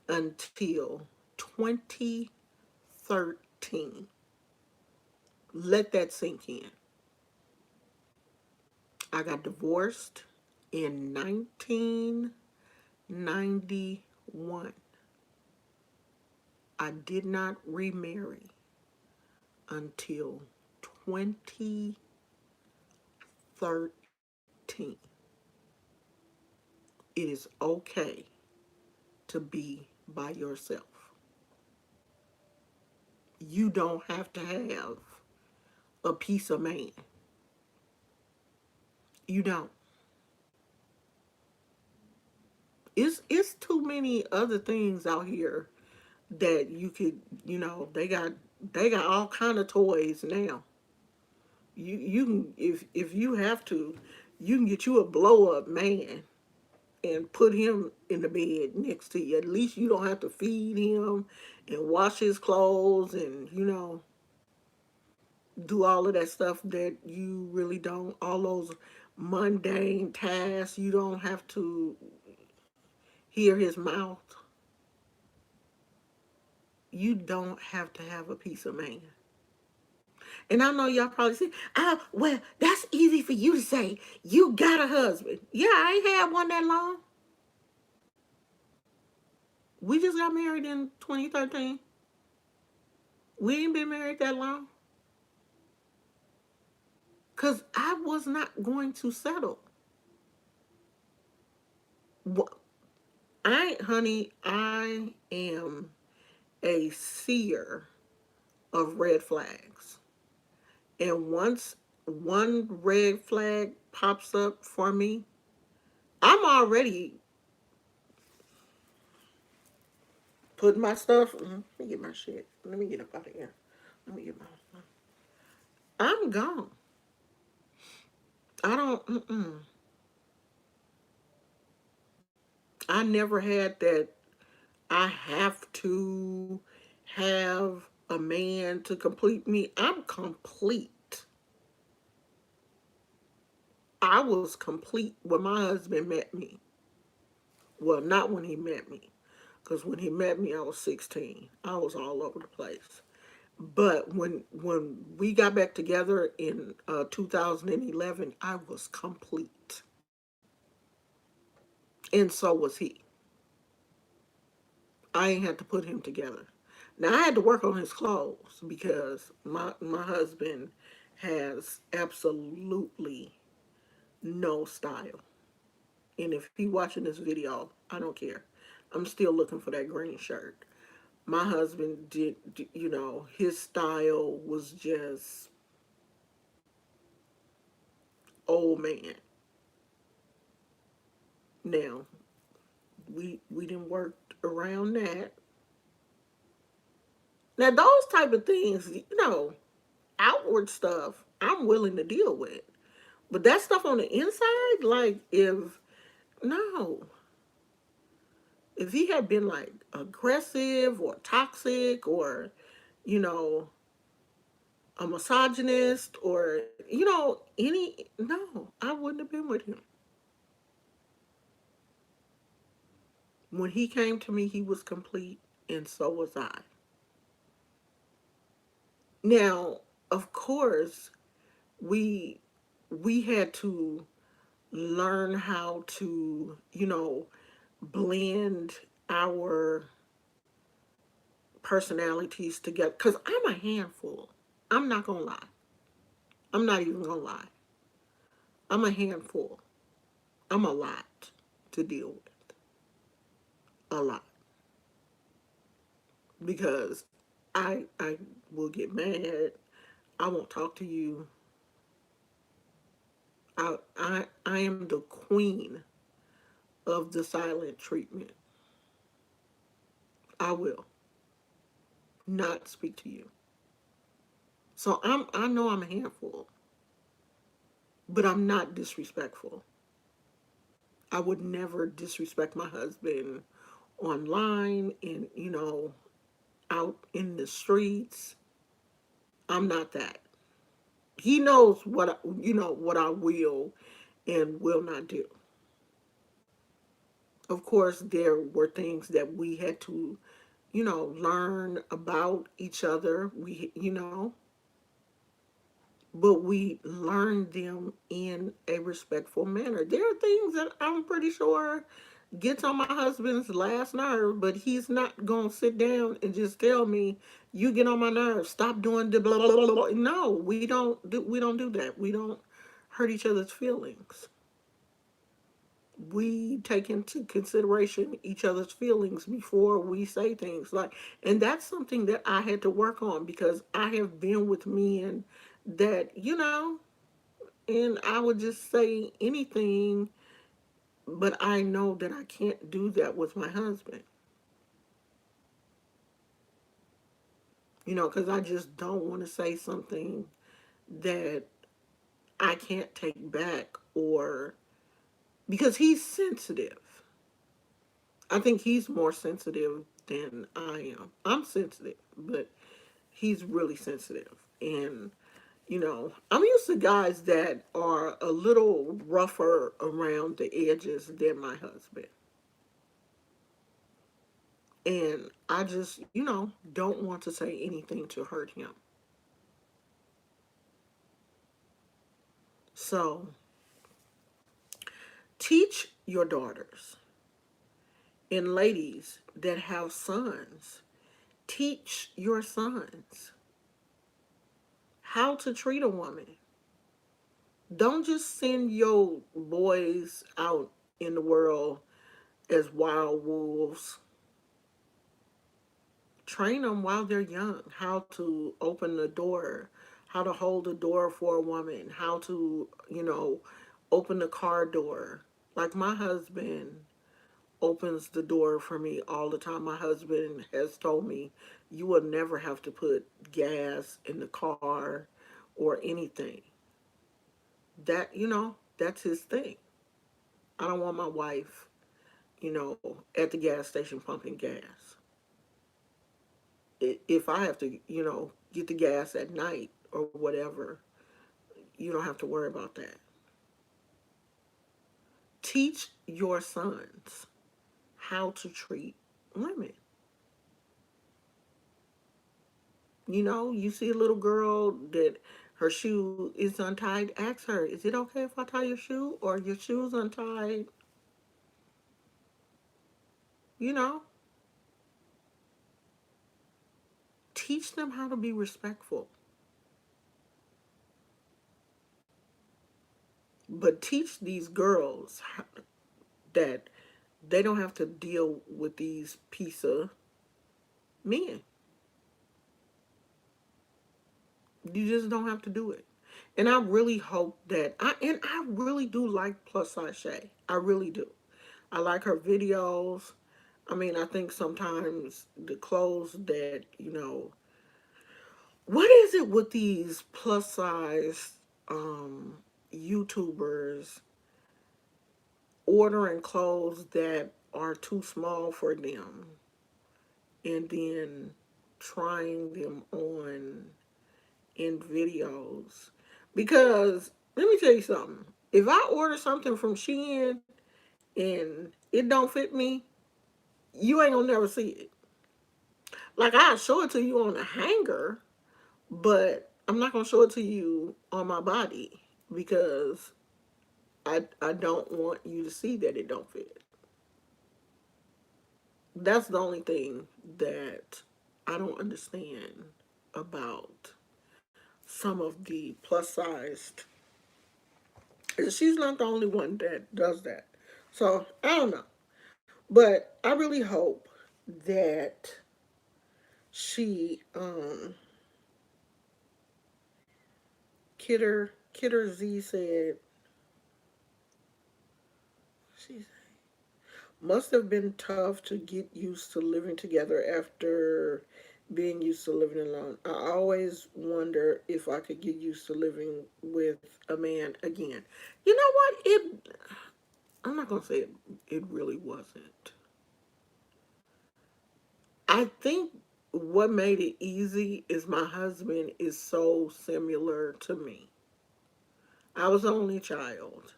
until 2013. Let that sink in. I got divorced in 1991. I did not remarry until 2013. It is okay to be by yourself. You don't have to have a piece of man. You don't. It's too many other things out here that you could, they got all kind of toys now. You can, if you have to, you can get you a blow up man and put him in the bed next to you. At least you don't have to feed him and wash his clothes and do all of that stuff that you really don't. All those mundane tasks, you don't have to hear his mouth. You don't have to have a piece of man. And I know y'all probably say, "Oh, well, that's easy for you to say. You got a husband." Yeah, I ain't had one that long. We just got married in 2013. We ain't been married that long. Because I was not going to settle. Honey, I am a seer of red flags. And once one red flag pops up for me, I'm already putting my stuff. Let me get my shit. Let me get up out of here. Let me get my. I'm gone. I don't. I never had that. I have to have a man to complete me. I'm complete. I was complete when my husband met me. Well, not when he met me, because when he met me, I was 16. I was all over the place. But when we got back together in 2011, I was complete, and so was he. I ain't had to put him together. Now I had to work on his clothes because my husband has absolutely no style. And if he watching this video, I don't care. I'm still looking for that green shirt. My husband did, his style was just old man. Now we didn't work around that. Now those type of things, outward stuff, I'm willing to deal with. But that stuff on the inside, like no, if he had been like aggressive or toxic or, you know, a misogynist or, no, I wouldn't have been with him. When he came to me, he was complete, and so was I. Now, of course, we we had to learn how to, blend our personalities together. Because I'm a handful. I'm not going to lie. I'm not even going to lie. I'm a handful. I'm a lot to deal with. A lot. Because I will get mad. I won't talk to you. I am the queen of the silent treatment. I will not speak to you. So I know I'm a handful, but I'm not disrespectful. I would never disrespect my husband online and, out in the streets. I'm not that. He knows what I will and will not do. Of course, there were things that we had to, learn about each other. But we learned them in a respectful manner. There are things that I'm pretty sure gets on my husband's last nerve, but he's not gonna sit down and just tell me, "You get on my nerves. Stop doing the blah blah blah blah." No, we don't do that. We don't hurt each other's feelings. We take into consideration each other's feelings before we say things like, and that's something that I had to work on because I have been with men that, and I would just say anything, but I know that I can't do that with my husband, because I just don't want to say something that I can't take back, or because he's sensitive. I think he's more sensitive than I am. I'm sensitive, but he's really sensitive. And, I'm used to guys that are a little rougher around the edges than my husband. And I just, don't want to say anything to hurt him. So teach your daughters, and ladies that have sons, teach your sons how to treat a woman. Don't just send your boys out in the world as wild wolves. Train them while they're young how to open the door, how to hold the door for a woman, how to, open the car door. Like my husband opens the door for me all the time. My husband has told me, you will never have to put gas in the car or anything. That's his thing. I don't want my wife, at the gas station pumping gas. If I have to, get the gas at night or whatever, you don't have to worry about that. Teach your sons how to treat women. You see a little girl that her shoe is untied, ask her, is it okay if I tie your shoe? Or your shoe's untied? You know, teach them how to be respectful. But teach these girls that they don't have to deal with these piece of men. You just don't have to do it. And I really hope that I really do like plus size Shay. I really do. I like her videos. I mean, I think sometimes the clothes that, what is it with these plus size um YouTubers ordering clothes that are too small for them and then trying them on in videos? Because let me tell you something. If I order something from Shein and it don't fit me, you ain't gonna never see it. Like I'll show it to you on a hanger, but I'm not gonna show it to you on my body because I don't want you to see that it don't fit. That's the only thing that I don't understand about some of the plus sized. She's not the only one that does that. So I don't know. But I really hope that she Kidder Z said she must have been tough to get used to living together after being used to living alone. I always wonder if I could get used to living with a man again. You know what? I'm not gonna say it really wasn't. I think what made it easy is my husband is so similar to me. I was the only child,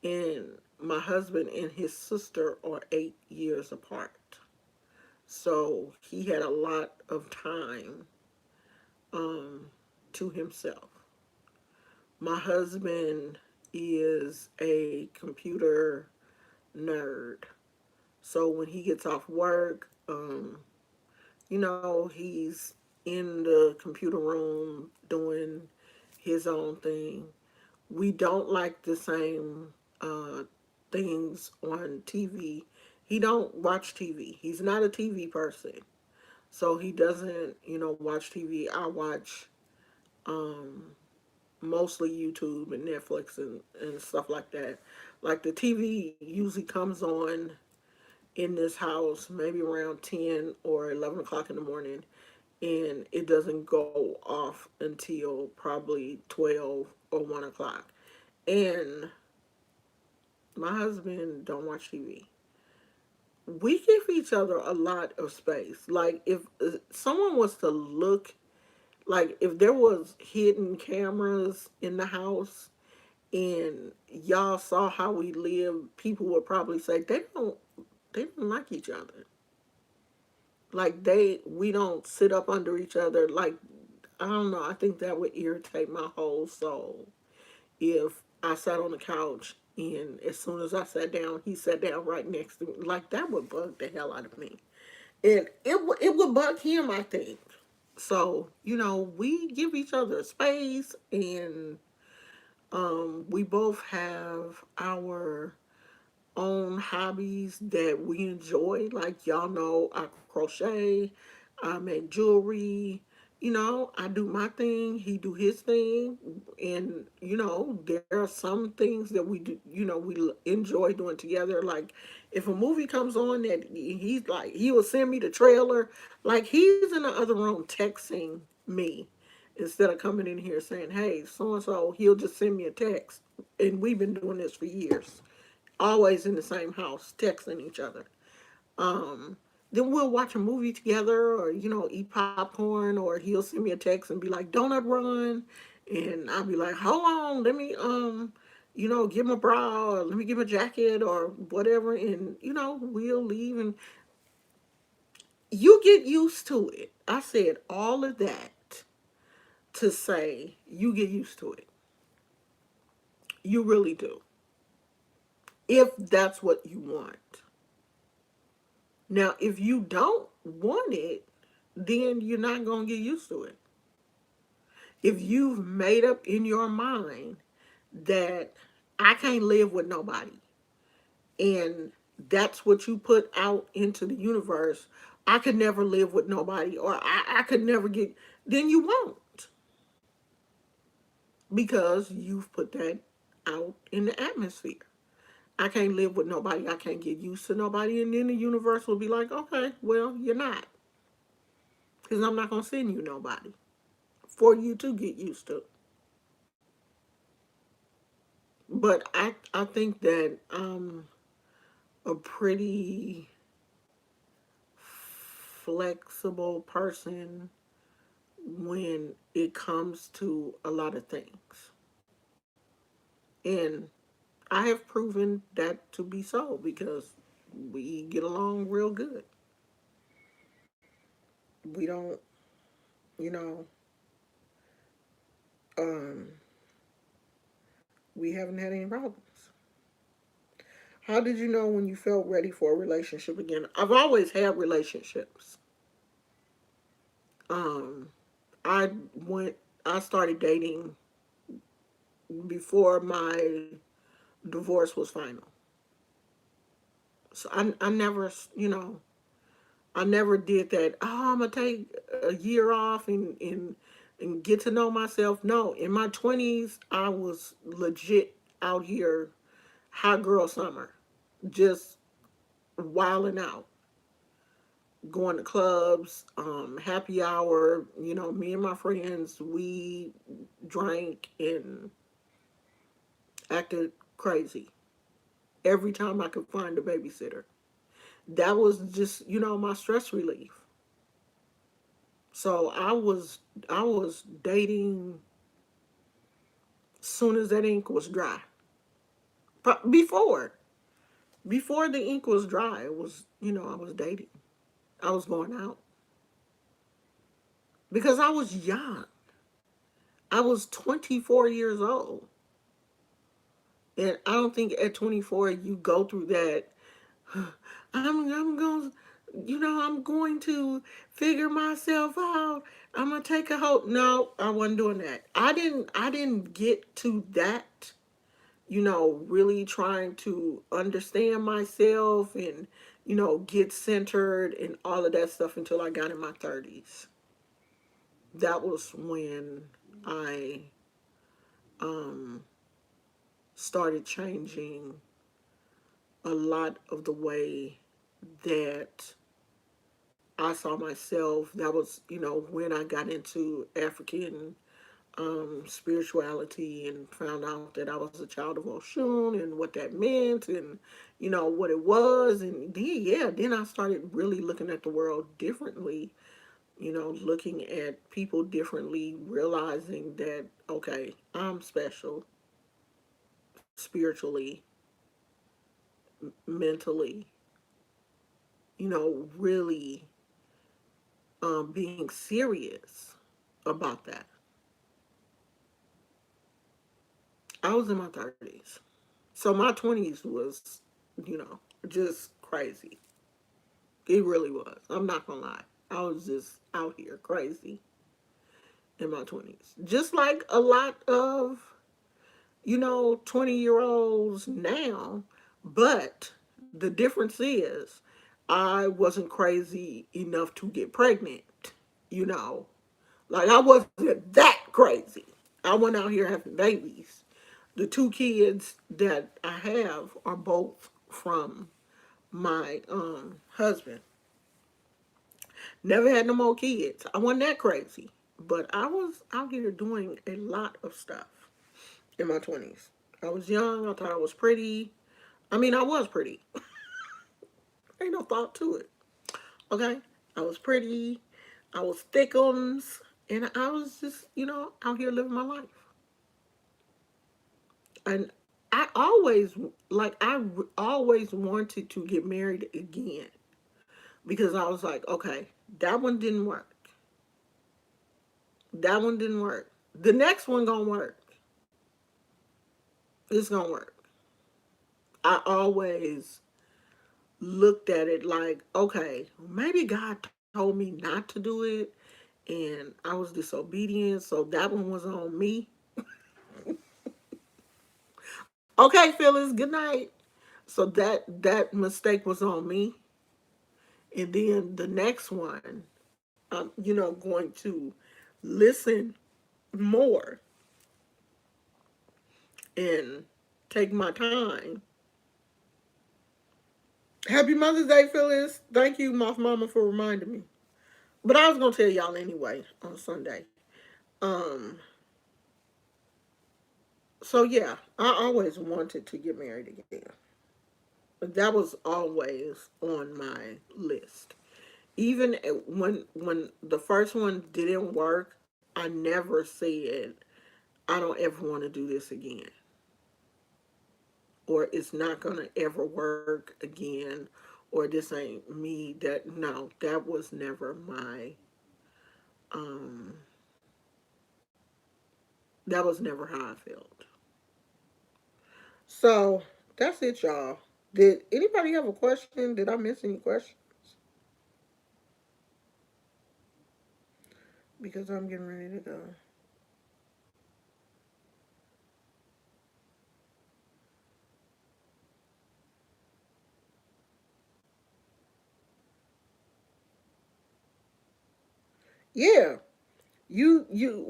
and my husband and his sister are 8 years apart. So he had a lot of time um, to himself. My husband is a computer nerd. So when he gets off work, he's in the computer room doing his own thing. We don't like the same things on TV. He don't watch TV. He's not a TV person. So he doesn't, watch TV. I watch um, mostly YouTube and Netflix and stuff like that. Like the TV usually comes on in this house maybe around 10 or 11 o'clock in the morning, and it doesn't go off until probably 12 or 1 o'clock. And my husband don't watch TV. We give each other a lot of space. Like if someone was to look, like if there was hidden cameras in the house and y'all saw how we live, people would probably say they don't like each other. Like we don't sit up under each other. Like I don't know. I think that would irritate my whole soul if I sat on the couch and as soon as I sat down, he sat down right next to me. Like that would bug the hell out of me, and it would bug him, I think. So we give each other space, and we both have our own hobbies that we enjoy. Like y'all know, I crochet, I make jewelry, I do my thing, he do his thing, and there are some things that we do, we enjoy doing together. Like if a movie comes on that he's like, he will send me the trailer, like he's in the other room texting me instead of coming in here saying, "Hey, so and so," he'll just send me a text, and we've been doing this for years, always in the same house, texting each other. Um, then we'll watch a movie together, or eat popcorn, or he'll send me a text and be like, "Donut run," and I'll be like, "Hold on, let me get my bra, or let me get my jacket, or whatever," and we'll leave, and you get used to it. I said all of that to say you get used to it. You really do, if that's what you want. Now, if you don't want it, then you're not going to get used to it. If you've made up in your mind that I can't live with nobody, and that's what you put out into the universe, I could never live with nobody, or I could never get, then you won't, because you've put that out in the atmosphere. I can't live with nobody, I can't get used to nobody, and then the universe will be like, okay, well, you're not, because I'm not going to send you nobody for you to get used to. But I think that a pretty flexible person when it comes to a lot of things. And I have proven that to be so, because we get along real good. We don't, you know, um, we haven't had any problems. How did you know when you felt ready for a relationship again? I've always had relationships. Um, I went, I started dating before my divorce was final. So I never, I never did that. Oh, I'm gonna take a year off and get to know myself. No, in my 20s, I was legit out here, hot girl summer, just wilding out, going to clubs, happy hour. Me and my friends, we drank and acted crazy every time I could find a babysitter. That was just, my stress relief. So I was dating soon as that ink was dry. But before the ink was dry, it was, I was dating. I was going out because I was young. I was 24 years old. And I don't think at 24 you go through that. I'm going, I'm going to figure myself out. I'm gonna take a hope. No, I wasn't doing that. I didn't get to that. Really trying to understand myself and get centered and all of that stuff until I got in my 30s. That was when I um started changing a lot of the way that I saw myself. That was, when I got into African spirituality and found out that I was a child of Oshun and what that meant, and what it was. And then, yeah, then I started really looking at the world differently, looking at people differently, realizing that, okay, I'm special spiritually, mentally, really being serious about that. I was in my 30s. So my 20s was, just crazy. It really was. I'm not going to lie. I was just out here crazy in my 20s. Just like a lot of, 20-year-olds now. But the difference is I wasn't crazy enough to get pregnant, you know, Like I wasn't that crazy. I went out here having babies. The two kids that I have are both from my husband. Never had no more kids. I wasn't that crazy. But I was out here doing a lot of stuff in my 20s. I was young. I thought I was pretty. I mean, I was pretty. Ain't no thought to it. Okay? I was pretty. I was thickums. And I was just, out here living my life. And I always, always wanted to get married again. Because I was like, okay, that one didn't work. That one didn't work. The next one gonna work. It's gonna work. I always looked at it like, okay, maybe God told me not to do it, and I was disobedient, so that one was on me. Okay, Phyllis, good night. So that mistake was on me, and then the next one, I'm going to listen more and take my time. Happy Mother's Day, Phyllis. Thank you, Moth Mama, for reminding me. But I was gonna tell y'all anyway on Sunday. Um, so yeah, I always wanted to get married again. That was always on my list. Even when the first one didn't work, I never said I don't ever want to do this again, or it's not gonna ever work again, or this ain't me. That no, that was never my um that was never how I felt. So that's it, y'all. Did anybody have a question? Did I miss any questions? Because I'm getting ready to go. Yeah, you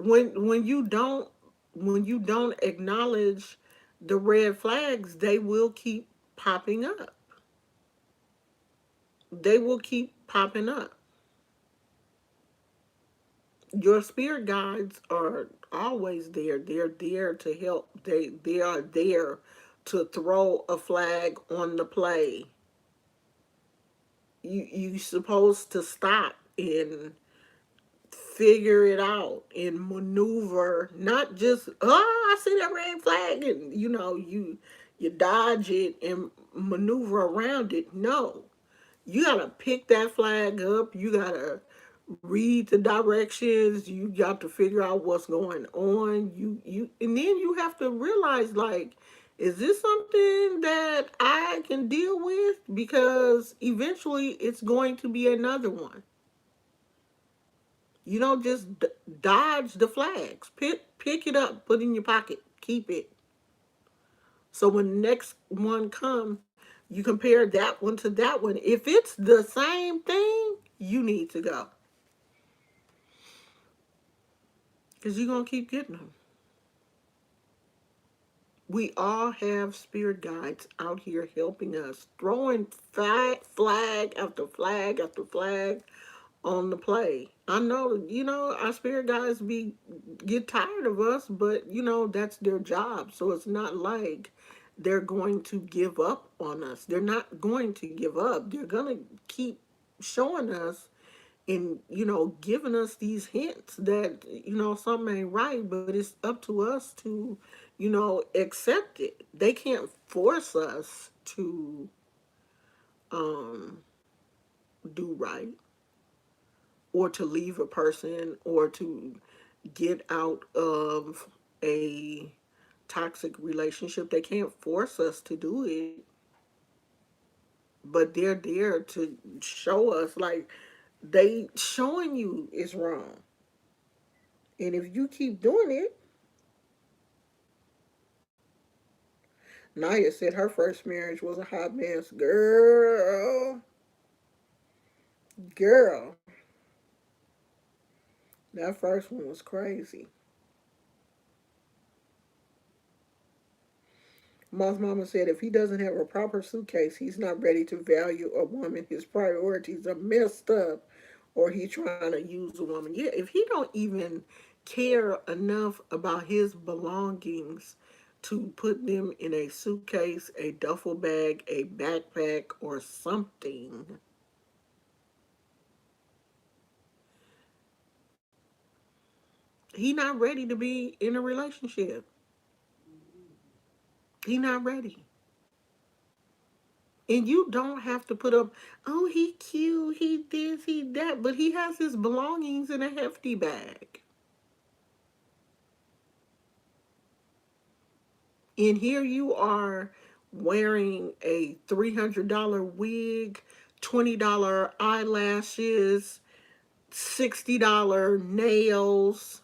when you don't acknowledge the red flags, they will keep popping up. They will keep popping up. Your spirit guides are always there. They're there to help. They are there to throw a flag on the play. You supposed to stop and figure it out and maneuver, not just I see that red flag and you dodge it and maneuver around it. No, you gotta pick that flag up. You gotta read the directions. You got to figure out what's going on. And then you have to realize, like, is this something that I can deal with? Because eventually it's going to be another one. You don't just dodge the flags. Pick it up, put it in your pocket, keep it. So when the next one come, you compare that one to that one. If it's the same thing, you need to go because you're gonna keep getting them. We all have spirit guides out here helping us, throwing flag after flag after flag on the play. I know, our spirit guides get tired of us, but that's their job. So it's not like they're going to give up on us. They're not going to give up. They're gonna keep showing us and giving us these hints that something ain't right, but it's up to us to accept it. They can't force us to um do right, or to leave a person, or to get out of a toxic relationship. They can't force us to do it, but they're there to show us, like, they showing you is wrong. And if you keep doing it, Naya said her first marriage was a hot mess. Girl, girl, That first one was crazy. Moth Mama said if he doesn't have a proper suitcase, he's not ready to value a woman. His priorities are messed up, or he's trying to use a woman. Yeah, if he don't even care enough about his belongings to put them in a suitcase, a duffel bag, a backpack, or something, he not ready to be in a relationship. He not ready. And you don't have to put up, oh, he cute, he this, he that, but he has his belongings in a hefty bag. And here you are wearing a $300 wig, $20 eyelashes, $60 nails,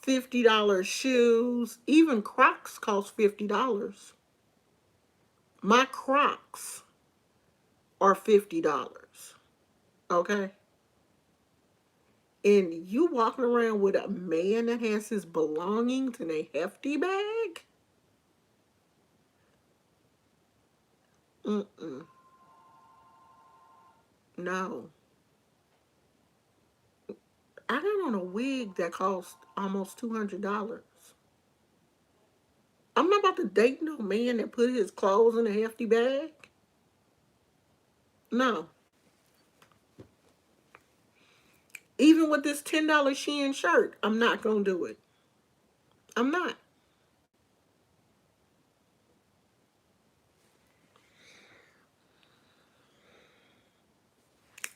$50 shoes. Even Crocs cost $50. My Crocs are $50. Okay? And you walking around with a man that has his belongings in a hefty bag? Mm-mm. No. I got on a wig that cost almost $200. I'm not about to date no man that put his clothes in a hefty bag. No. Even with this $10 Shein shirt, I'm not going to do it. I'm not.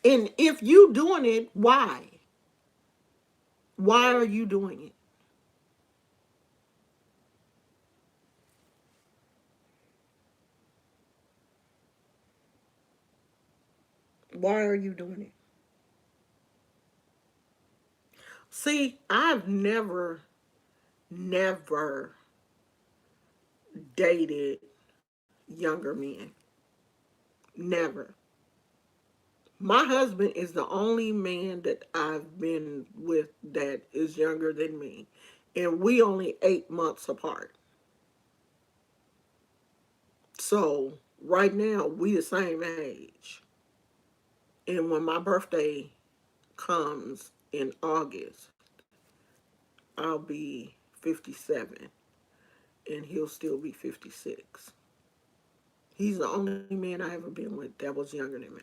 And if you doing it, why? Why are you doing it? Why are you doing it? See, I've never dated younger men. Never. My husband is the only man that I've been with that is younger than me. And we only 8 months apart. So right now we the same age. And when my birthday comes in August, I'll be 57 and he'll still be 56. He's the only man I ever been with that was younger than me.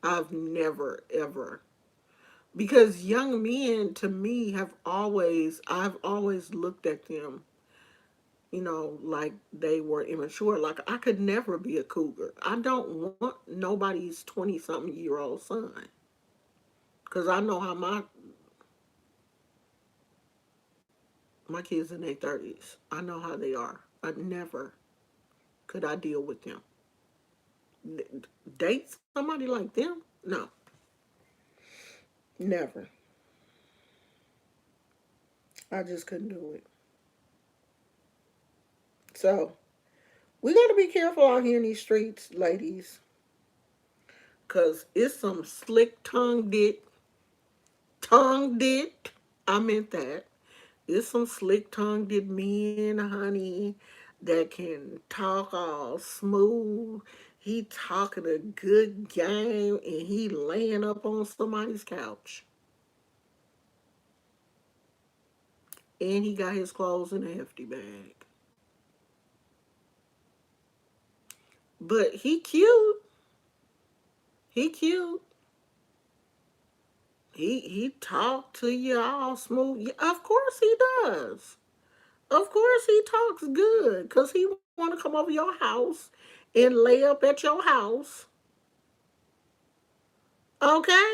I've never ever, because young men to me I've always looked at them, like they were immature. Like I could never be a cougar. I don't want nobody's 20 something year old son, because I know how my kids in their 30s. I know how they are. I never could I deal with them. Date somebody like them? No, never. I just couldn't do it. So we got to be careful out here in these streets, ladies, because it's some slick tongue dick. I meant that. It's some slick tongued men, honey, that can talk all smooth. He talking a good game and he laying up on somebody's couch. And he got his clothes in a hefty bag. But he cute. He cute. He talk to you all smooth. Yeah, of course he does. Of course he talks good. Cause he wanna come over your house and lay up at your house. Okay?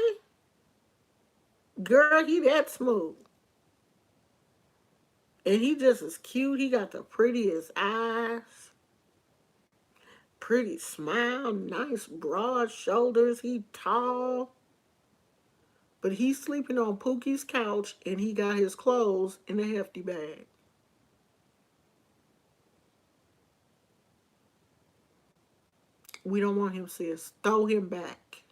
Girl, he that smooth. And he just is cute. He got the prettiest eyes, pretty smile, nice broad shoulders. He tall. But he's sleeping on Pookie's couch and he got his clothes in a hefty bag. We don't want him, sis. Throw him back.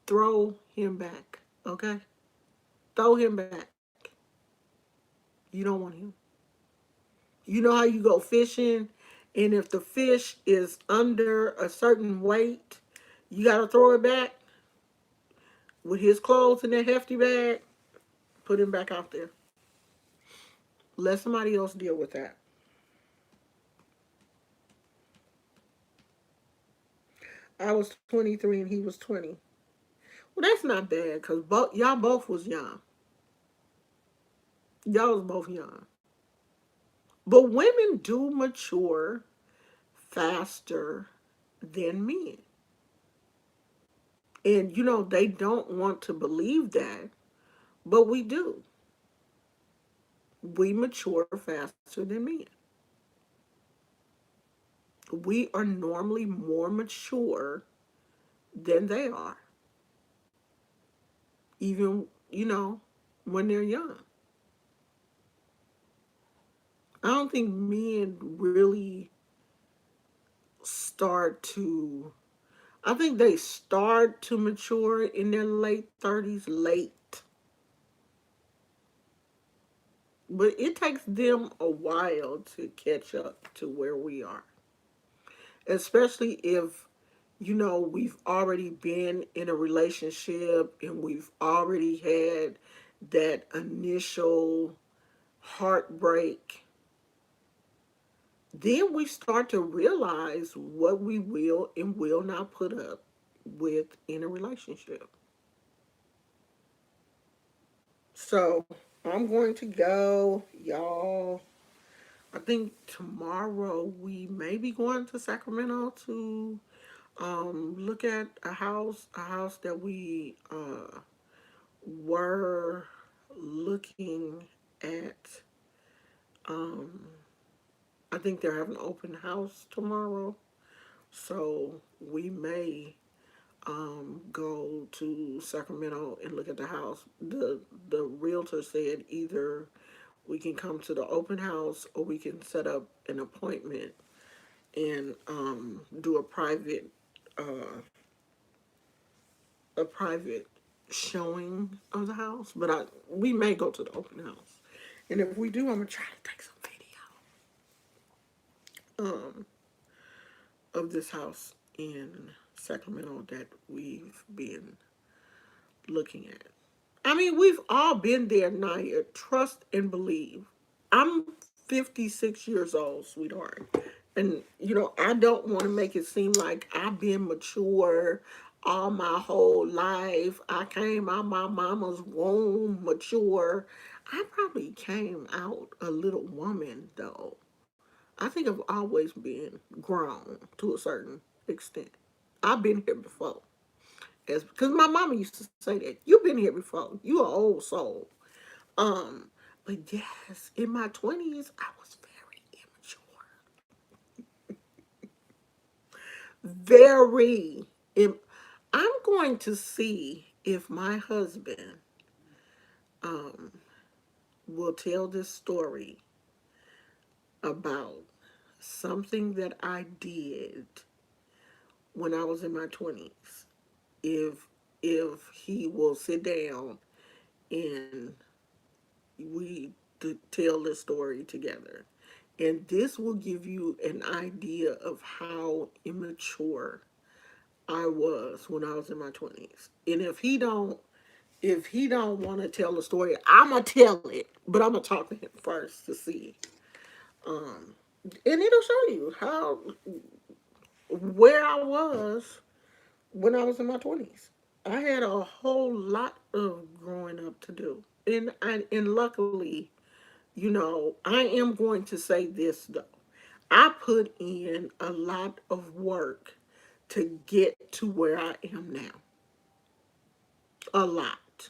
Throw him back. Okay? throw him back. You don't want him. You know how you go fishing, and if the fish is under a certain weight, you got to throw it back with his clothes in that hefty bag. Put him back out there. Let somebody else deal with that. I was 23 and he was 20. Well, that's not bad because y'all both was young. Y'all was both young. But women do mature faster than men. And, they don't want to believe that, but we do. We mature faster than men. We are normally more mature than they are, even, when they're young. I don't think men really start to, I think they start to mature in their late 30s, late. But it takes them a while to catch up to where we are. Especially if, we've already been in a relationship and we've already had that initial heartbreak. Then we start to realize what we will and will not put up with in a relationship. So I'm going to go, y'all. I think tomorrow we may be going to Sacramento to look at a house that we were looking at. Um, I think they're having an open house tomorrow, so we may go to Sacramento and look at the house. The realtor said either we can come to the open house or we can set up an appointment and do a private showing of the house. But we may go to the open house, and if we do, I'm gonna try to take some video of this house in Sacramento that we've been looking at. I mean, we've all been there, Naya. Trust and believe. I'm 56 years old, sweetheart. And, I don't want to make it seem like I've been mature all my whole life. I came out my mama's womb mature. I probably came out a little woman, though. I think I've always been grown to a certain extent. I've been here before. Because my mama used to say that. You've been here before. You an old soul. Um, but yes, in my 20s, I was very immature. Very. I'm going to see if my husband um, will tell this story about something that I did when I was in my 20s. If he will sit down and we tell this story together. And this will give you an idea of how immature I was when I was in my 20s. And if he don't want to tell the story, I'm gonna tell it. But I'm gonna talk to him first to see. Um and it'll show you how where I was when I was in my 20s. I had a whole lot of growing up to do. And luckily, I am going to say this though. I put in a lot of work to get to where I am now. A lot.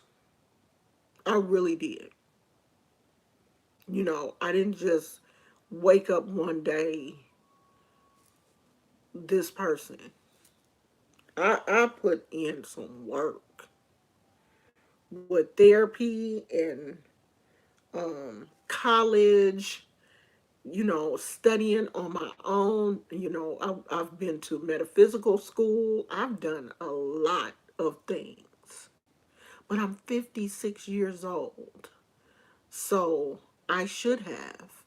I really did. I didn't just wake up one day this person. I put in some work with therapy and college, studying on my own. I've been to metaphysical school. I've done a lot of things. but I'm 56 years old. So I should have